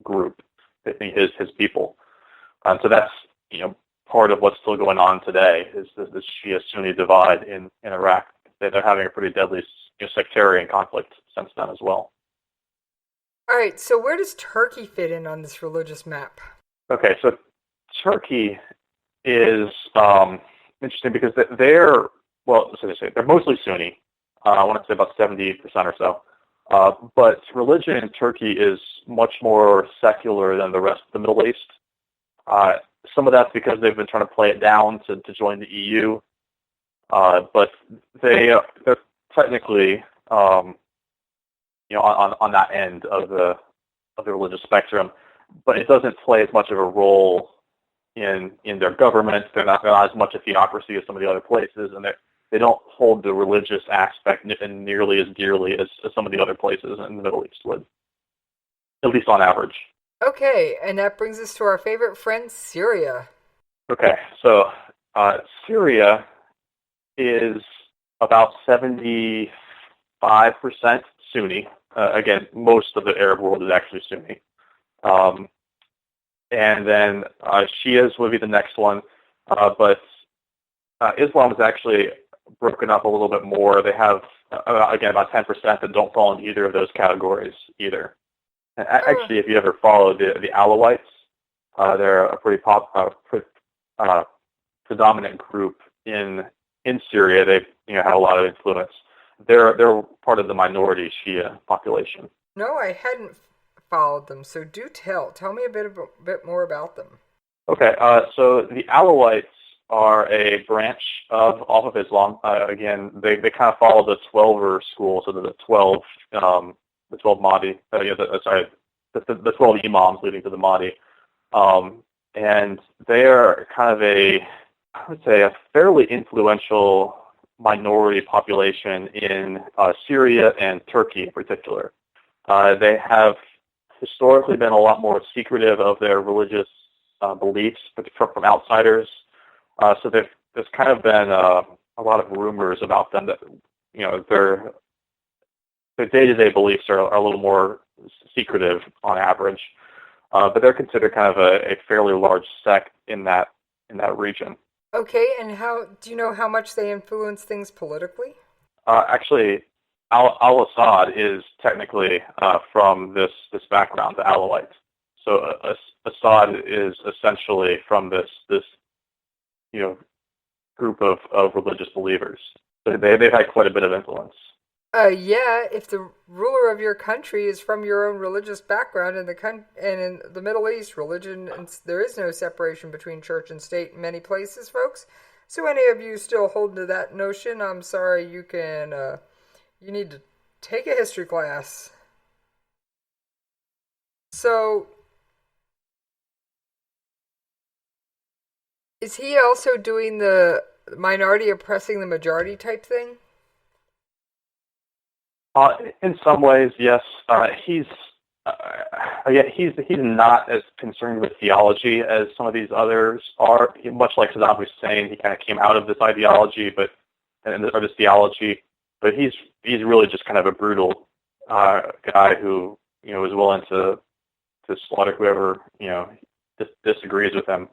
group, his people. And so that's, part of what's still going on today is this Shia-Sunni divide in Iraq. They're having a pretty deadly sectarian conflict since then as well. All right, so where does Turkey fit in on this religious map? Okay, so Turkey is interesting because they're mostly Sunni. I want to say about 70% or so. But religion in Turkey is much more secular than the rest of the Middle East. Some of that's because they've been trying to play it down to join the EU. But they're technically, on that end of the religious spectrum. But it doesn't play as much of a role in their government. They're not as much a theocracy as some of the other places, and they don't hold the religious aspect nearly as dearly as some of the other places in the Middle East would, at least on average. Okay, and that brings us to our favorite friend, Syria. Okay, so Syria is about 75% Sunni. Again, most of the Arab world is actually Sunni. And then Shias would be the next one. But Islam is actually broken up a little bit more. They have, again, about 10% that don't fall in either of those categories either. Actually, if you ever follow the Alawites, they're a pretty predominant group in Syria. They have a lot of influence. They're part of the minority Shia population. No, I hadn't followed them, so do tell. Tell me a bit more about them. Okay, so the Alawites are a branch off of Islam. Again, they kind of follow the Twelver school, so the 12 Mahdi. The 12 imams leading to the Mahdi, and they are kind of I would say, a fairly influential minority population in Syria and Turkey in particular. They have historically been a lot more secretive of their religious beliefs from outsiders. So there's kind of been a lot of rumors about them that, their day-to-day beliefs are a little more secretive on average. But they're considered kind of a fairly large sect in that region. Okay, and do you know how much they influence things politically? Actually, Al-Assad is technically from this background, the Alawites. So Assad is essentially from this group of religious believers. So they've had quite a bit of influence. Yeah, if the ruler of your country is from your own religious background, and in the Middle East, religion, and there is no separation between church and state in many places, folks. So any of you still holding to that notion, I'm sorry, you need to take a history class. So, is he also doing the minority oppressing the majority type thing? In some ways, yes. He's not as concerned with theology as some of these others are. Much like Saddam Hussein, he kind of came out of this ideology, or this theology. But he's really just kind of a brutal guy who is willing to slaughter whoever disagrees with him.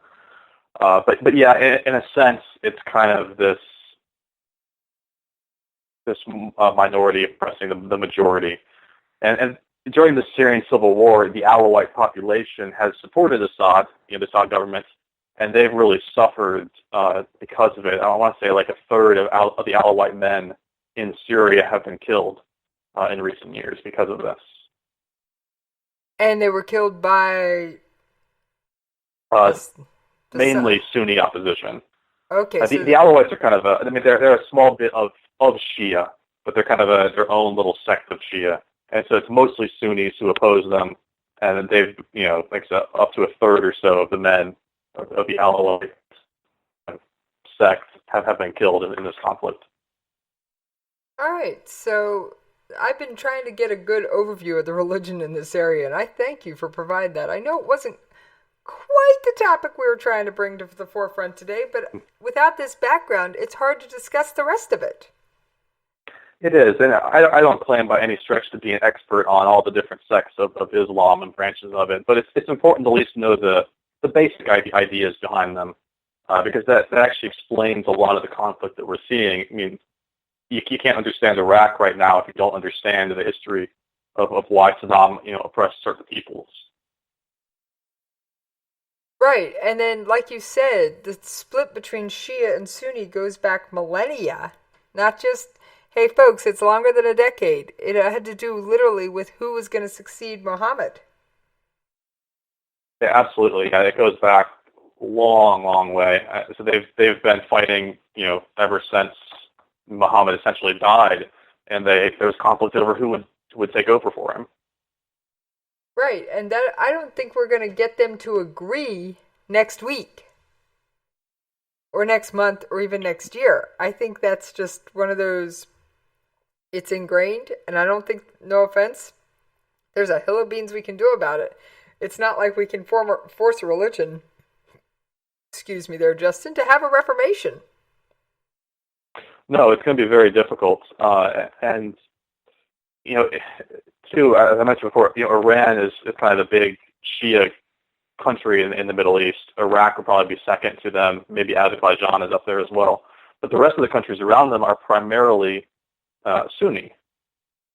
But yeah, in a sense, it's kind of this minority oppressing the majority. And during the Syrian civil war, the Alawite population has supported Assad, the Assad government, and they've really suffered because of it. I want to say like a third of the Alawite men in Syria have been killed in recent years because of this. And they were killed by mainly Sunni opposition. Okay, the Alawites are kind of they're a small bit of Shia, but they're kind of their own little sect of Shia, and so it's mostly Sunnis who oppose them, and they've like I said, up to a third or so of the men of the Alawite sect have been killed in this conflict. All right, so I've been trying to get a good overview of the religion in this area, and I thank you for providing that. I know it wasn't quite the topic we were trying to bring to the forefront today, but without this background, it's hard to discuss the rest of it. It is, and I don't claim by any stretch to be an expert on all the different sects of Islam and branches of it, but it's important to at least know the basic ideas behind them, because that actually explains a lot of the conflict that we're seeing. I mean, you can't understand Iraq right now if you don't understand the history of why Saddam oppressed certain peoples. Right, and then, like you said, the split between Shia and Sunni goes back millennia, not just, hey folks, it's longer than a decade. It had to do literally with who was going to succeed Muhammad. Yeah, absolutely. Yeah, it goes back a long way. So they've been fighting, ever since Muhammad essentially died, and there was conflict over who would take over for him. Right, and that I don't think we're going to get them to agree next week, or next month, or even next year. I think that's just one of those, it's ingrained, and I don't think, no offense, there's a hill of beans we can do about it. It's not like we can force a religion, excuse me there, Justin, to have a reformation. No, it's going to be very difficult, and too, as I mentioned before, Iran is kind of the big Shia country in the Middle East. Iraq will probably be second to them. Maybe Azerbaijan is up there as well. But the rest of the countries around them are primarily Sunni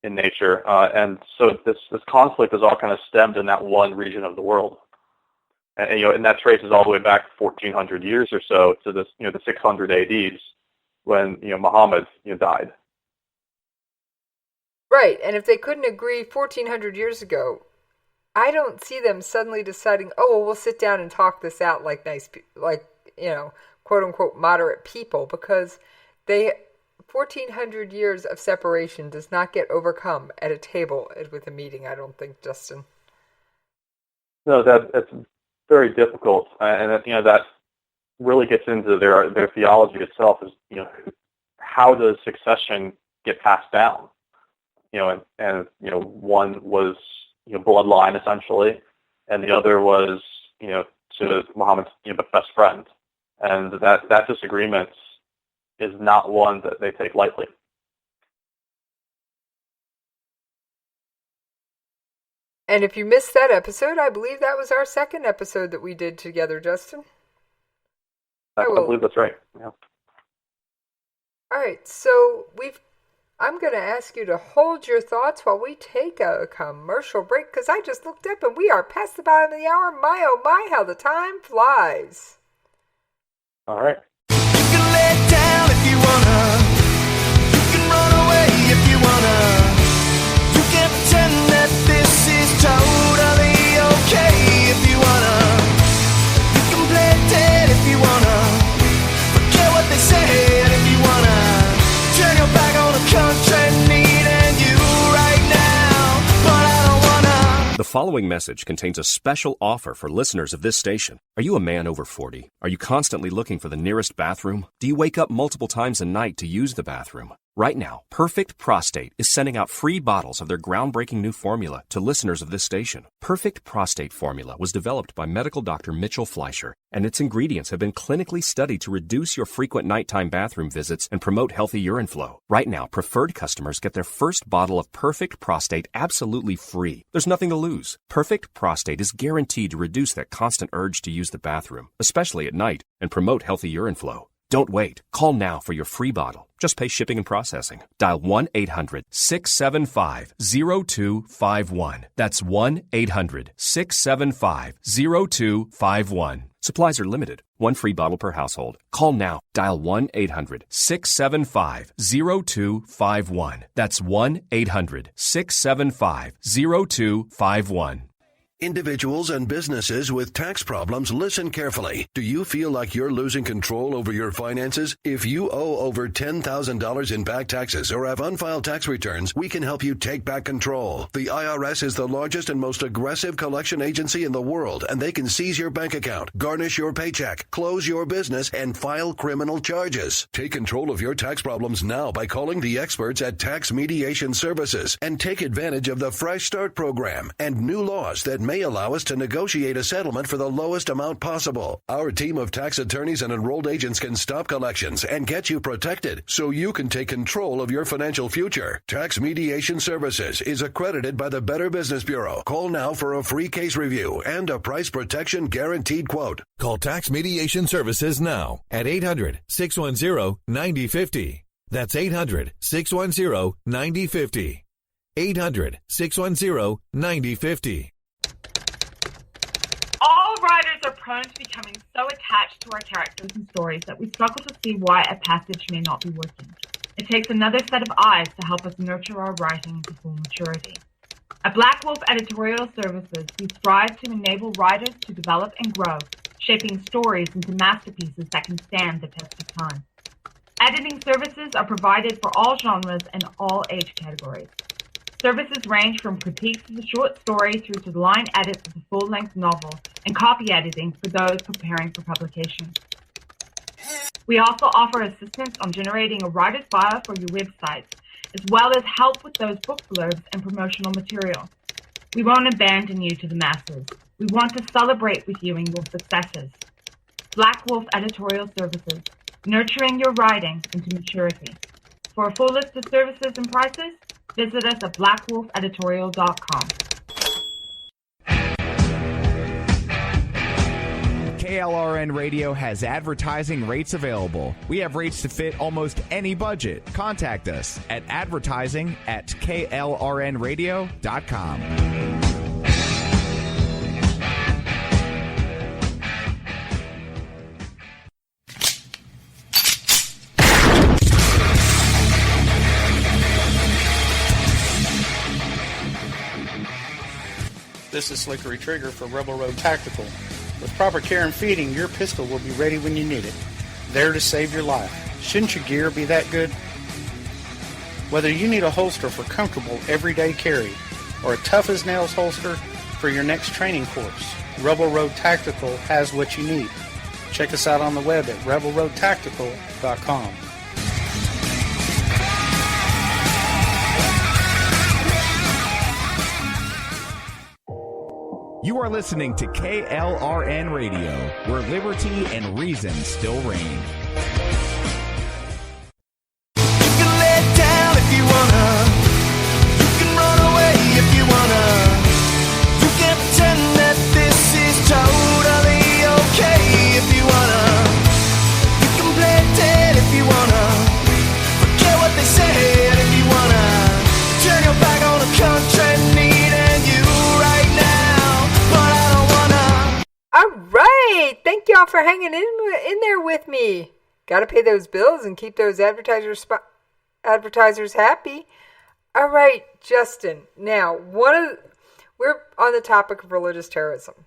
in nature, and so this conflict is all kind of stemmed in that one region of the world. And that traces all the way back 1,400 years or so to this, the 600 ADs when Muhammad died. Right, and if they couldn't agree 1,400 years ago, I don't see them suddenly deciding, oh, well, we'll sit down and talk this out like quote unquote moderate people, because 1,400 years of separation does not get overcome at a table with a meeting, I don't think, Justin. No, that's very difficult, and that really gets into their theology itself. Is how does succession get passed down? And one was bloodline essentially, and the other was to Muhammad's best friend, and that disagreement is not one that they take lightly. And if you missed that episode, I believe that was our second episode that we did together, Justin. I believe that's right. Yeah. All right, so I'm going to ask you to hold your thoughts while we take a commercial break, because I just looked up and we are past the bottom of the hour. My, oh my, how the time flies. All right. You can lay down if you wanna. You can run away if you wanna. You can pretend that this is totally okay if you wanna. You can play dead if you wanna. Forget what they said if you wanna. Turn your back on a country needing you right now, but I don't wanna. The following message contains a special offer for listeners of this station. Are you a man over 40? Are you constantly looking for the nearest bathroom? Do you wake up multiple times a night to use the bathroom? Right now, Perfect Prostate is sending out free bottles of their groundbreaking new formula to listeners of this station. Perfect Prostate Formula was developed by medical doctor Mitchell Fleischer, and its ingredients have been clinically studied to reduce your frequent nighttime bathroom visits and promote healthy urine flow. Right now, preferred customers get their first bottle of Perfect Prostate absolutely free. There's nothing to lose. Perfect Prostate is guaranteed to reduce that constant urge to use the bathroom, especially at night, and promote healthy urine flow. Don't wait. Call now for your free bottle. Just pay shipping and processing. Dial 1-800-675-0251. That's 1-800-675-0251. Supplies are limited. One free bottle per household. Call now. Dial 1-800-675-0251. That's 1-800-675-0251. Individuals and businesses with tax problems, listen carefully. Do you feel like you're losing control over your finances? If you owe over $10,000 in back taxes or have unfiled tax returns, we can help you take back control. The IRS is the largest and most aggressive collection agency in the world, and they can seize your bank account, garnish your paycheck, close your business, and file criminal charges. Take control of your tax problems now by calling the experts at Tax Mediation Services and take advantage of the Fresh Start program and new laws that may allow us to negotiate a settlement for the lowest amount possible. Our team of tax attorneys and enrolled agents can stop collections and get you protected so you can take control of your financial future. Tax Mediation Services is accredited by the Better Business Bureau. Call now for a free case review and a price protection guaranteed quote. Call Tax Mediation Services now at 800-610-9050. That's 800-610-9050. 800-610-9050. All writers are prone to becoming so attached to our characters and stories that we struggle to see why a passage may not be working. It takes another set of eyes to help us nurture our writing into full maturity. At Black Wolf Editorial Services, we strive to enable writers to develop and grow, shaping stories into masterpieces that can stand the test of time. Editing services are provided for all genres and all age categories. Services range from critiques of the short story through to the line edits of the full-length novel and copy editing for those preparing for publication. We also offer assistance on generating a writer's bio for your websites, as well as help with those book blurbs and promotional material. We won't abandon you to the masses. We want to celebrate with you in your successes. Black Wolf Editorial Services, nurturing your writing into maturity. For a full list of services and prices, visit us at blackwolfeditorial.com. KLRN Radio has advertising rates available. We have rates to fit almost any budget. Contact us at advertising@klrnradio.com. This is Slickery Trigger for Rebel Road Tactical. With proper care and feeding, your pistol will be ready when you need it. There to save your life. Shouldn't your gear be that good? Whether you need a holster for comfortable everyday carry or a tough-as-nails holster for your next training course, Rebel Road Tactical has what you need. Check us out on the web at rebelroadtactical.com. You are listening to KLRN Radio, where liberty and reason still reign. You can lay down if you wanna. You can run away if you wanna. You can pretend that this is totally okay if you wanna. You can play dead if you wanna. Forget what they said if you wanna. Turn your back on the country needing you right now, but I don't wanna. All right, thank y'all for hanging in there with me. Got to pay those bills and keep those advertisers happy. All right, Justin. Now, we're on the topic of religious terrorism,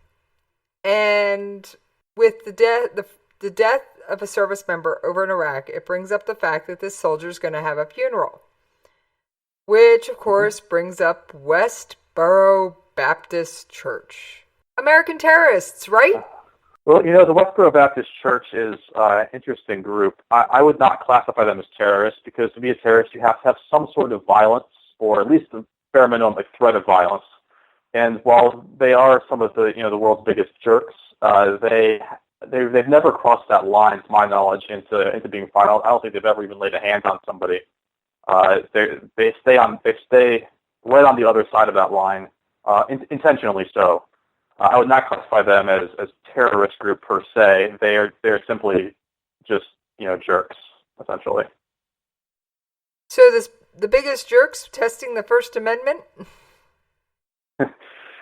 and with the death of a service member over in Iraq, it brings up the fact that this soldier is going to have a funeral, which of course brings up Westboro Baptist Church. American terrorists, right? Well, you know, the Westboro Baptist Church is an interesting group. I would not classify them as terrorists because to be a terrorist, you have to have some sort of violence, or at least a bare minimum, a threat of violence. And while they are some of the world's biggest jerks, they've never crossed that line, to my knowledge, into being violent. I don't think they've ever even laid a hand on somebody. They stay right on the other side of that line, intentionally so. I would not classify them as terrorist group per se. They're simply just jerks, essentially. So the biggest jerks testing the First Amendment?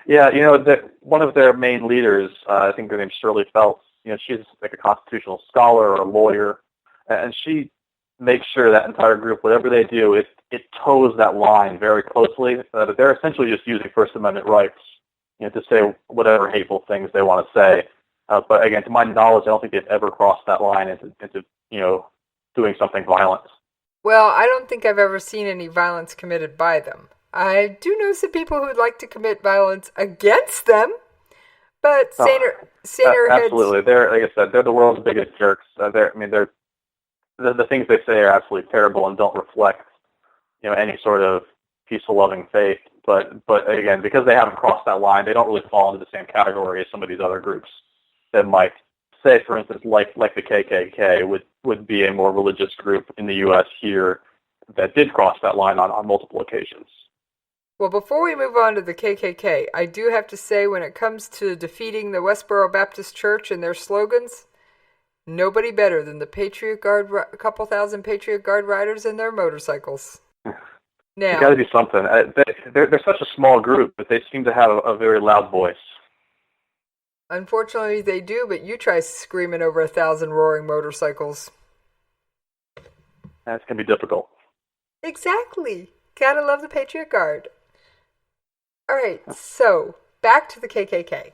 Yeah, one of their main leaders, I think her name's Shirley Phelps. She's like a constitutional scholar or a lawyer, and she makes sure that entire group, whatever they do, it toes that line very closely. They're essentially just using First Amendment rights, to say whatever hateful things they want to say. But again, to my knowledge, I don't think they've ever crossed that line into doing something violent. Well, I don't think I've ever seen any violence committed by them. I do know some people who'd like to commit violence against them, but saner heads. Absolutely, they're, like I said, they're the world's biggest jerks. The things they say are absolutely terrible and don't reflect, any sort of peaceful, loving faith. But again, because they haven't crossed that line, they don't really fall into the same category as some of these other groups that might say, for instance, like the KKK would be a more religious group in the U.S. here that did cross that line on multiple occasions. Well, before we move on to the KKK, I do have to say when it comes to defeating the Westboro Baptist Church and their slogans, nobody better than the Patriot Guard, a couple thousand Patriot Guard riders and their motorcycles. Now, there's got to be something. They're such a small group, but they seem to have a very loud voice. Unfortunately, they do, but you try screaming over 1,000 roaring motorcycles. That's going to be difficult. Exactly. Gotta love the Patriot Guard. All right, so back to the KKK.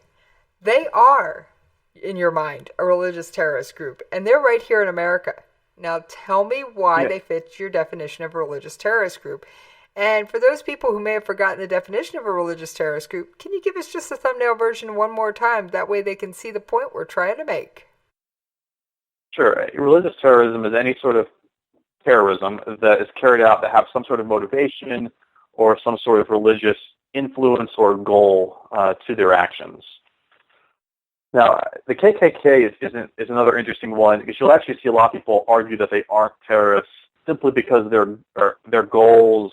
They are, in your mind, a religious terrorist group, and they're right here in America. Now tell me why they fit your definition of a religious terrorist group. And for those people who may have forgotten the definition of a religious terrorist group, can you give us just a thumbnail version one more time? That way they can see the point we're trying to make. Sure. Religious terrorism is any sort of terrorism that is carried out that have some sort of motivation or some sort of religious influence or goal to their actions. Now, the KKK is another interesting one because you'll actually see a lot of people argue that they aren't terrorists simply because their goals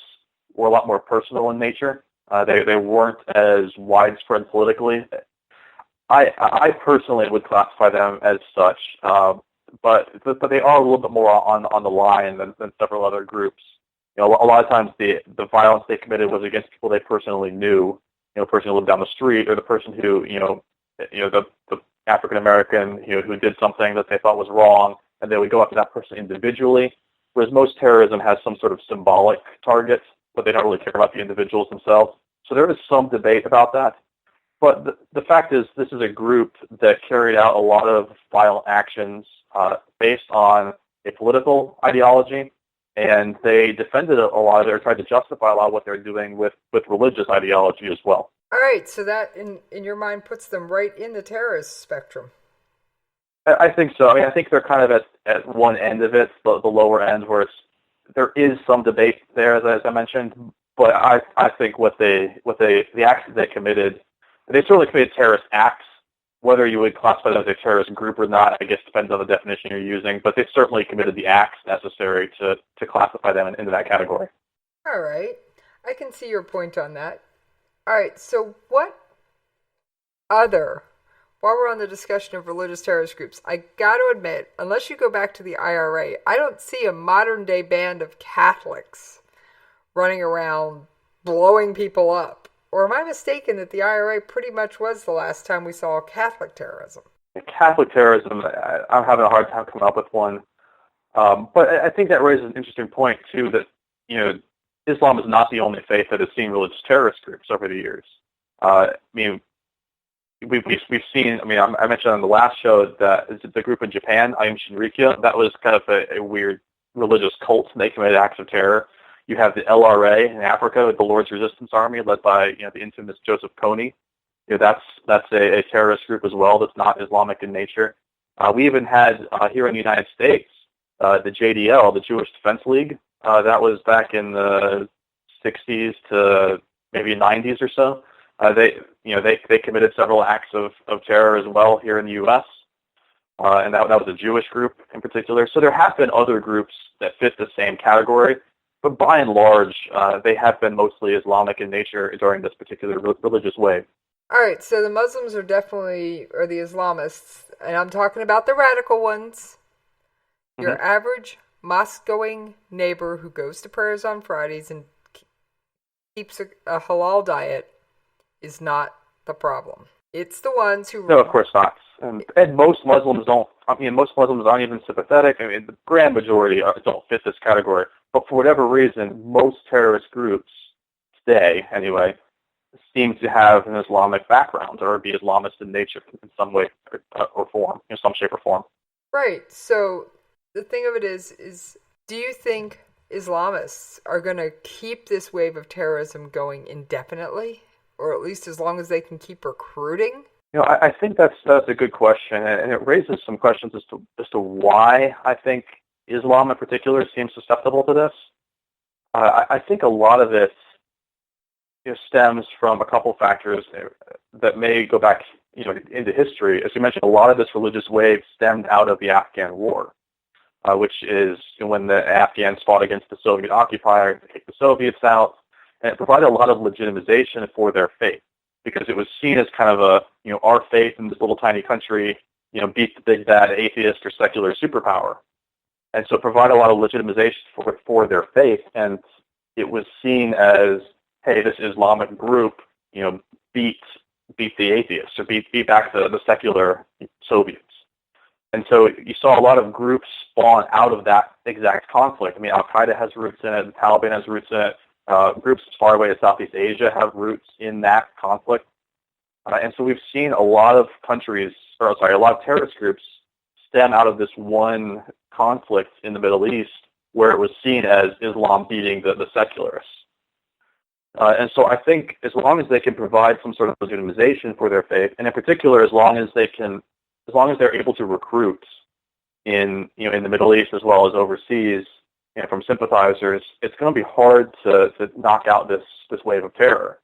were a lot more personal in nature. They weren't as widespread politically. I personally would classify them as such, but they are a little bit more on the line than several other groups. A lot of times the violence they committed was against people they personally knew, the person who lived down the street or the person who, the African American, who did something that they thought was wrong, and they would go after that person individually. Whereas most terrorism has some sort of symbolic target, but they don't really care about the individuals themselves. So there is some debate about that. But the fact is, this is a group that carried out a lot of violent actions based on a political ideology, and they defended a lot of it, or tried to justify a lot of what they're doing with religious ideology as well. All right, so that, in your mind, puts them right in the terrorist spectrum. I think so. I mean, I think they're kind of at one end of it, the lower end, where there is some debate there, as I mentioned. But I think the acts that they committed, they certainly committed terrorist acts. Whether you would classify them as a terrorist group or not, I guess depends on the definition you're using. But they certainly committed the acts necessary to classify them into that category. All right, I can see your point on that. All right, so what other, while we're on the discussion of religious terrorist groups, I got to admit, unless you go back to the IRA, I don't see a modern-day band of Catholics running around blowing people up. Or am I mistaken that the IRA pretty much was the last time we saw Catholic terrorism? Catholic terrorism, I'm having a hard time coming up with one. But I think that raises an interesting point, too, that, Islam is not the only faith that has seen religious terrorist groups over the years. I mean, we've seen, I mentioned on the last show that the group in Japan, Aum Shinrikyo, that was kind of a weird religious cult. They committed acts of terror. You have the LRA in Africa, the Lord's Resistance Army, led by the infamous Joseph Kony. That's a terrorist group as well that's not Islamic in nature. We even had here in the United States the JDL, the Jewish Defense League. That was back in the 60s to maybe 90s or so. They committed several acts of terror as well here in the U.S. And that was a Jewish group in particular. So there have been other groups that fit the same category. But by and large, they have been mostly Islamic in nature during this particular religious wave. All right, so the Muslims are the Islamists, and I'm talking about the radical ones. Mm-hmm. Your average mosque-going neighbor who goes to prayers on Fridays and keeps a halal diet is not the problem. It's the ones who... No, of course not. And most Muslims don't. Most Muslims aren't even sympathetic. The grand majority don't fit this category. But for whatever reason, most terrorist groups today, anyway, seem to have an Islamic background or be Islamist in nature in some way or form, in some shape or form. Right. So the thing of it is do you think Islamists are going to keep this wave of terrorism going indefinitely, or at least as long as they can keep recruiting? I think that's a good question, and it raises some questions as to why I think Islam in particular seems susceptible to this. I think a lot of it stems from a couple factors that may go back into history. As you mentioned, a lot of this religious wave stemmed out of the Afghan War, which is when the Afghans fought against the Soviet occupier to kick the Soviets out, and it provided a lot of legitimization for their faith, because it was seen as kind of our faith in this little tiny country, beat the big bad atheist or secular superpower. And so provide a lot of legitimization for their faith, and it was seen as, hey, this Islamic group, beat the atheists, or beat back the secular Soviets. And so you saw a lot of groups spawn out of that exact conflict. Al-Qaeda has roots in it, the Taliban has roots in it, groups as far away as Southeast Asia have roots in that conflict. And so we've seen a lot of a lot of terrorist groups stem out of this one conflict in the Middle East, where it was seen as Islam beating the secularists. And so I think as long as they can provide some sort of legitimization for their faith, and in particular as long as they're able to recruit in the Middle East as well as overseas, from sympathizers, it's going to be hard to knock out this wave of terror.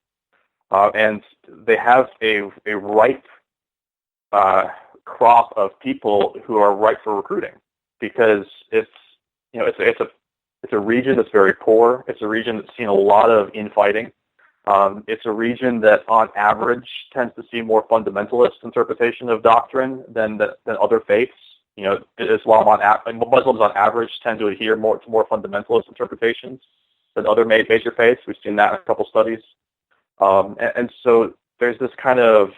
And they have a ripe crop of people who are ripe for recruiting, because it's a region that's very poor. It's a region that's seen a lot of infighting. It's a region that, on average, tends to see more fundamentalist interpretation of doctrine than other faiths. Muslims on average tend to adhere more to more fundamentalist interpretations than other major faiths. We've seen that in a couple studies. And so there's this kind of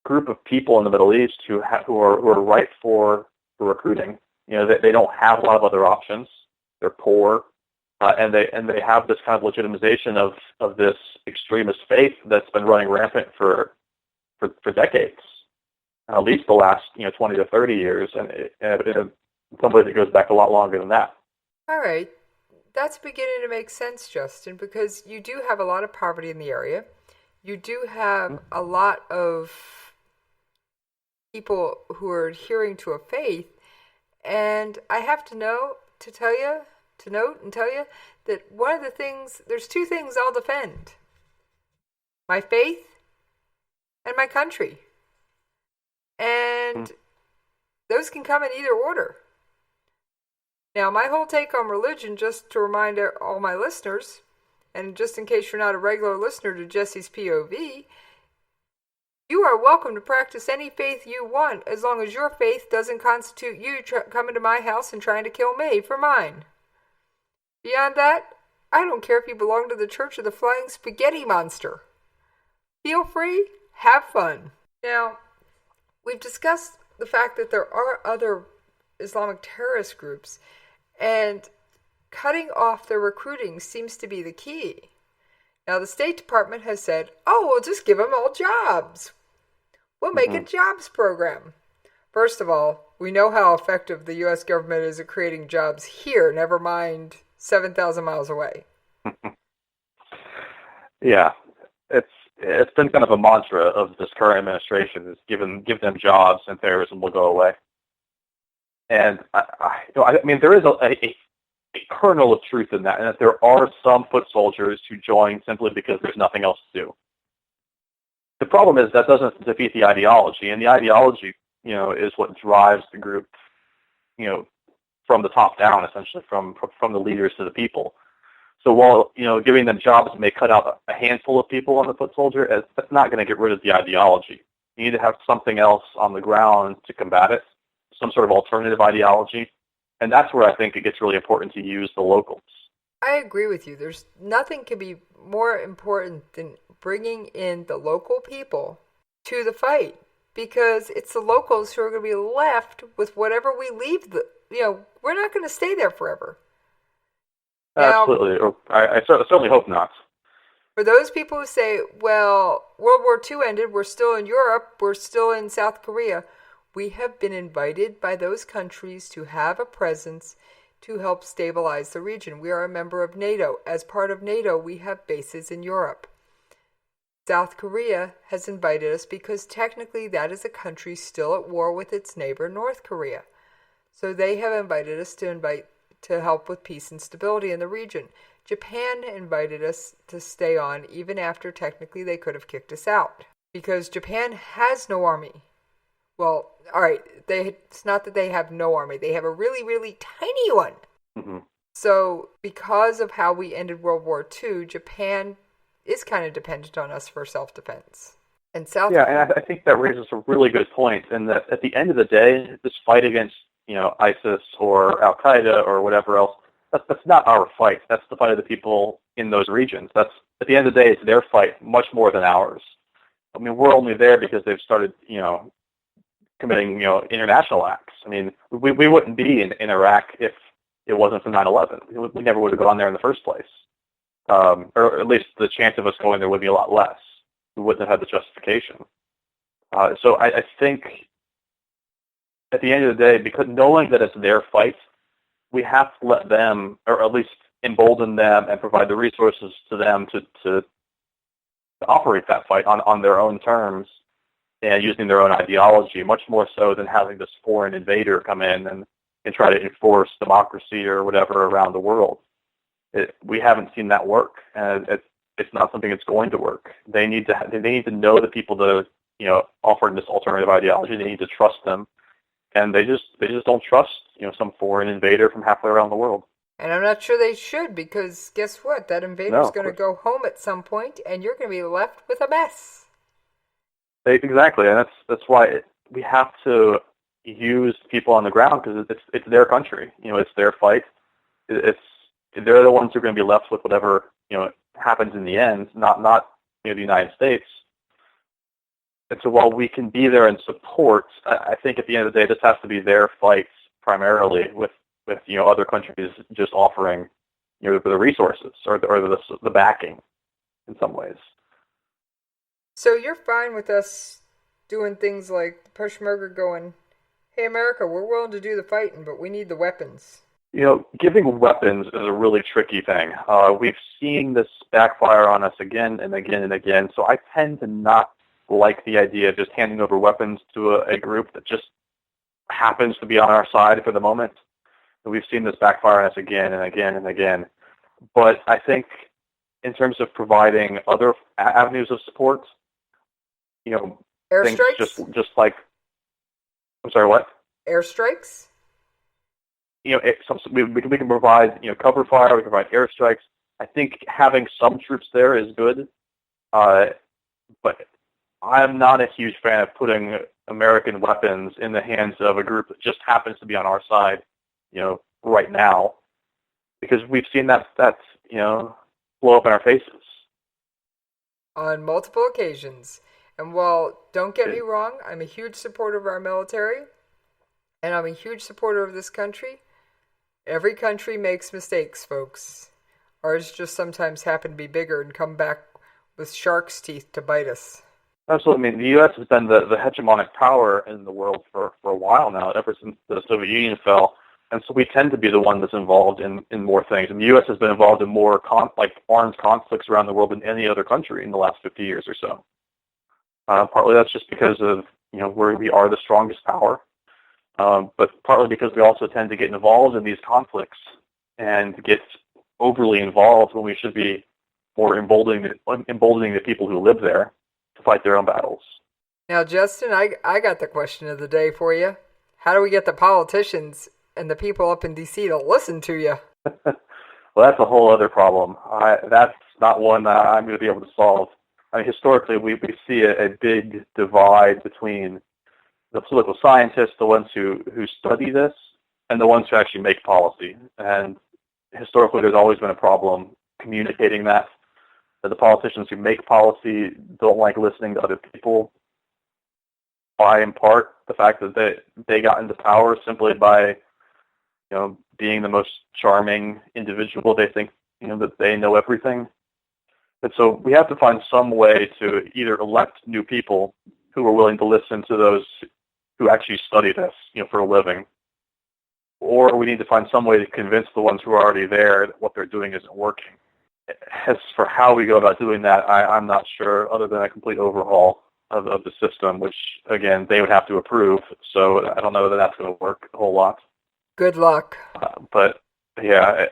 group of people in the Middle East who are ripe for recruiting. They don't have a lot of other options. They're poor. and they have this kind of legitimization of this extremist faith that's been running rampant for decades, at least the last 20 to 30 years, and in some ways it goes back a lot longer than that. All right. That's beginning to make sense, Justin, because you do have a lot of poverty in the area. You do have a lot of people who are adhering to a faith, and I have to note and tell you that one of the things, there's two things I'll defend: my faith and my country. And those can come in either order. Now, my whole take on religion, just to remind all my listeners, and just in case you're not a regular listener to Jessie's POV, you are welcome to practice any faith you want, as long as your faith doesn't constitute you coming to my house and trying to kill me for mine. Beyond that, I don't care if you belong to the Church of the Flying Spaghetti Monster. Feel free, have fun. Now, we've discussed the fact that there are other Islamic terrorist groups, and cutting off their recruiting seems to be the key. Now, the State Department has said, we'll just give them all jobs. We'll make a jobs program. First of all, we know how effective the U.S. government is at creating jobs here, never mind 7,000 miles away. Yeah, it's been kind of a mantra of this current administration, is give them jobs and terrorism will go away. And I mean, there is a kernel of truth in that, and that there are some foot soldiers who join simply because there's nothing else to do. The problem is that doesn't defeat the ideology, and the ideology, is what drives the group, from the top down, essentially, from the leaders to the people. So while, giving them jobs may cut out a handful of people on the foot soldier, that's not going to get rid of the ideology. You need to have something else on the ground to combat it, some sort of alternative ideology. And that's where I think it gets really important to use the locals. I agree with you. There's nothing can be more important than bringing in the local people to the fight, because it's the locals who are going to be left with whatever we leave. We're not going to stay there forever. Now, absolutely. I certainly hope not. For those people who say, well, World War II ended, we're still in Europe, we're still in South Korea, we have been invited by those countries to have a presence to help stabilize the region. We are a member of NATO. As part of NATO, we have bases in Europe. South Korea has invited us because technically that is a country still at war with its neighbor, North Korea. So they have invited us to help with peace and stability in the region. Japan invited us to stay on even after technically they could have kicked us out, because Japan has no army. Well, all right, it's not that they have no army. They have a really, really tiny one. Mm-hmm. So because of how we ended World War II, Japan is kind of dependent on us for self-defense. And I think that raises a really good point, in that at the end of the day, this fight against ISIS or Al-Qaeda or whatever else, that's not our fight. That's the fight of the people in those regions. That's, at the end of the day, it's their fight much more than ours. I mean, we're only there because they've started, committing, international acts. I mean, we wouldn't be in Iraq if it wasn't for 9/11. We never would have gone there in the first place. Or at least the chance of us going there would be a lot less. We wouldn't have had the justification. So I think at the end of the day, because knowing that it's their fight, we have to let them, or at least embolden them and provide the resources to them to operate that fight on their own terms and using their own ideology, much more so than having this foreign invader come in and try to enforce democracy or whatever around the world. We haven't seen that work, and it's not something that's going to work. They need to know the people that offering this alternative ideology. They need to trust them, and they just don't trust some foreign invader from halfway around the world. And I'm not sure they should, because guess what? That invader's going to go home at some point, and you're going to be left with a mess. Exactly, and that's why we have to use people on the ground, because it's their country. It's their fight. They're the ones who are going to be left with whatever happens in the end, not the United States. And so while we can be there and support, I think at the end of the day, this has to be their fight primarily, with other countries just offering the resources or the backing in some ways. So you're fine with us doing things like the Peshmerga going, hey, America, we're willing to do the fighting, but we need the weapons. Giving weapons is a really tricky thing. We've seen this backfire on us again and again and again, so I tend to not like the idea of just handing over weapons to a group that just happens to be on our side for the moment. We've seen this backfire on us again and again and again. But I think in terms of providing other avenues of support, airstrikes? Things just like, I'm sorry, what? Airstrikes? We can provide, cover fire, we can provide airstrikes. I think having some troops there is good, but I'm not a huge fan of putting American weapons in the hands of a group that just happens to be on our side, right now, because we've seen that blow up in our faces. On multiple occasions. And while, don't get me wrong, I'm a huge supporter of our military, and I'm a huge supporter of this country. Every country makes mistakes, folks. Ours just sometimes happen to be bigger and come back with shark's teeth to bite us. Absolutely. I mean, the U.S. has been the hegemonic power in the world for a while now, ever since the Soviet Union fell. And so we tend to be the one that's involved in more things. And the U.S. has been involved in more armed conflicts around the world than any other country in the last 50 years or so. Partly that's just because of where we are the strongest power, but partly because we also tend to get involved in these conflicts and get overly involved when we should be more emboldening the people who live there to fight their own battles. Now, Justin, I got the question of the day for you. How do we get the politicians and the people up in D.C. to listen to you? Well, that's a whole other problem. That's not one that I'm going to be able to solve. I mean, historically, we see a big divide between the political scientists, the ones who study this, and the ones who actually make policy. And historically, there's always been a problem communicating that the politicians who make policy don't like listening to other people, by in part the fact that they got into power simply by being the most charming individual. They think that they know everything. And so we have to find some way to either elect new people who are willing to listen to those who actually study this, for a living, or we need to find some way to convince the ones who are already there that what they're doing isn't working. As for how we go about doing that, I'm not sure, other than a complete overhaul of the system, which, again, they would have to approve. So I don't know that that's going to work a whole lot. Good luck. But, yeah,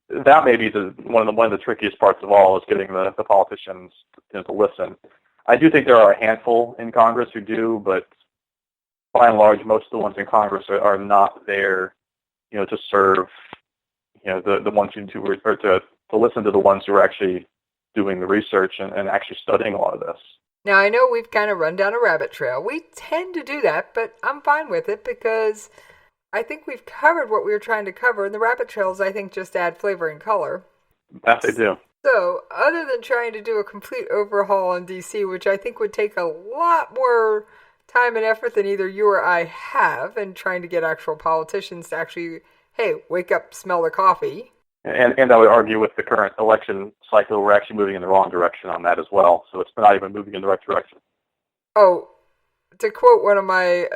that may be one of the trickiest parts of all, is getting the politicians to listen. I do think there are a handful in Congress who do, but by and large, most of the ones in Congress are not there, to serve, the ones or to listen to the ones who are actually doing the research and actually studying a lot of this. Now, I know we've kind of run down a rabbit trail. We tend to do that, but I'm fine with it because I think we've covered what we were trying to cover, and the rabbit trails, I think, just add flavor and color. Yes, they do. So, other than trying to do a complete overhaul in D.C., which I think would take a lot more time and effort than either you or I have, and trying to get actual politicians to actually, hey, wake up, smell the coffee. And I would argue with the current election cycle, we're actually moving in the wrong direction on that as well. So it's not even moving in the right direction. Oh, to quote one of my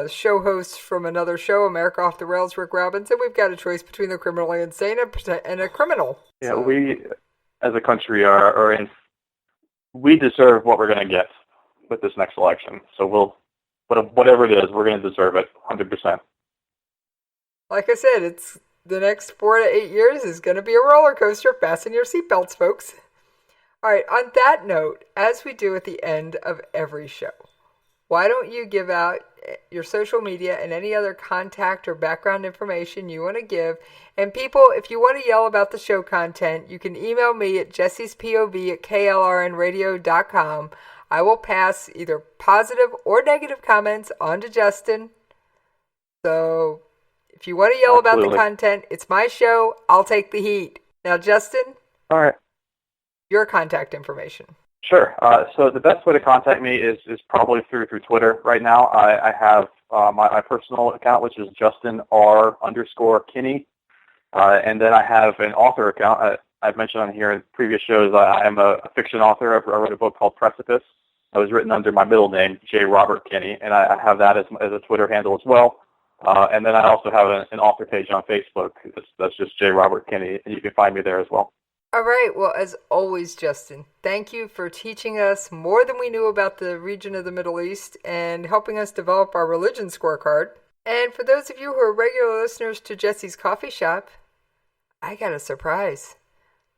show hosts from another show, America Off the Rails, Rick Robinson, we've got a choice between the criminally insane and a criminal. Yeah, so we, as a country, we deserve what we're going to get with this next election. So whatever it is, we're going to deserve it 100%. Like I said, it's the next 4 to 8 years is going to be a roller coaster. Fasten your seatbelts, folks. All right, on that note, as we do at the end of every show, why don't you give out your social media and any other contact or background information you want to give? And people, if you want to yell about the show content, you can email me at jessiespov@klrnradio.com. I will pass either positive or negative comments on to Justin. So if you want to yell about the content, it's my show. I'll take the heat. Now, Justin. All right. Your contact information. Sure. So the best way to contact me is probably through Twitter right now. I have my personal account, which is Justin R_Kinney. And then I have an author account. I've mentioned on here in previous shows I am a fiction author. I wrote a book called Precipice. It was written under my middle name, J. Robert Kinney, and I have that as a Twitter handle as well. And then I also have an author page on Facebook. That's just J. Robert Kinney, and you can find me there as well. All right. Well, as always, Justin, thank you for teaching us more than we knew about the region of the Middle East and helping us develop our religion scorecard. And for those of you who are regular listeners to Jessie's Coffee Shop, I got a surprise.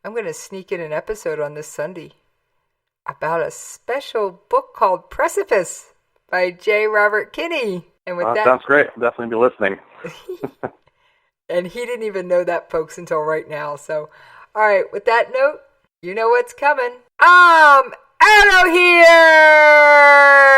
I'm going to sneak in an episode on this Sunday about a special book called Precipice by J. Robert Kinney. And with that, sounds great. I'll definitely be listening. And he didn't even know that, folks, until right now. So, all right, with that note, you know what's coming. I'm out of here!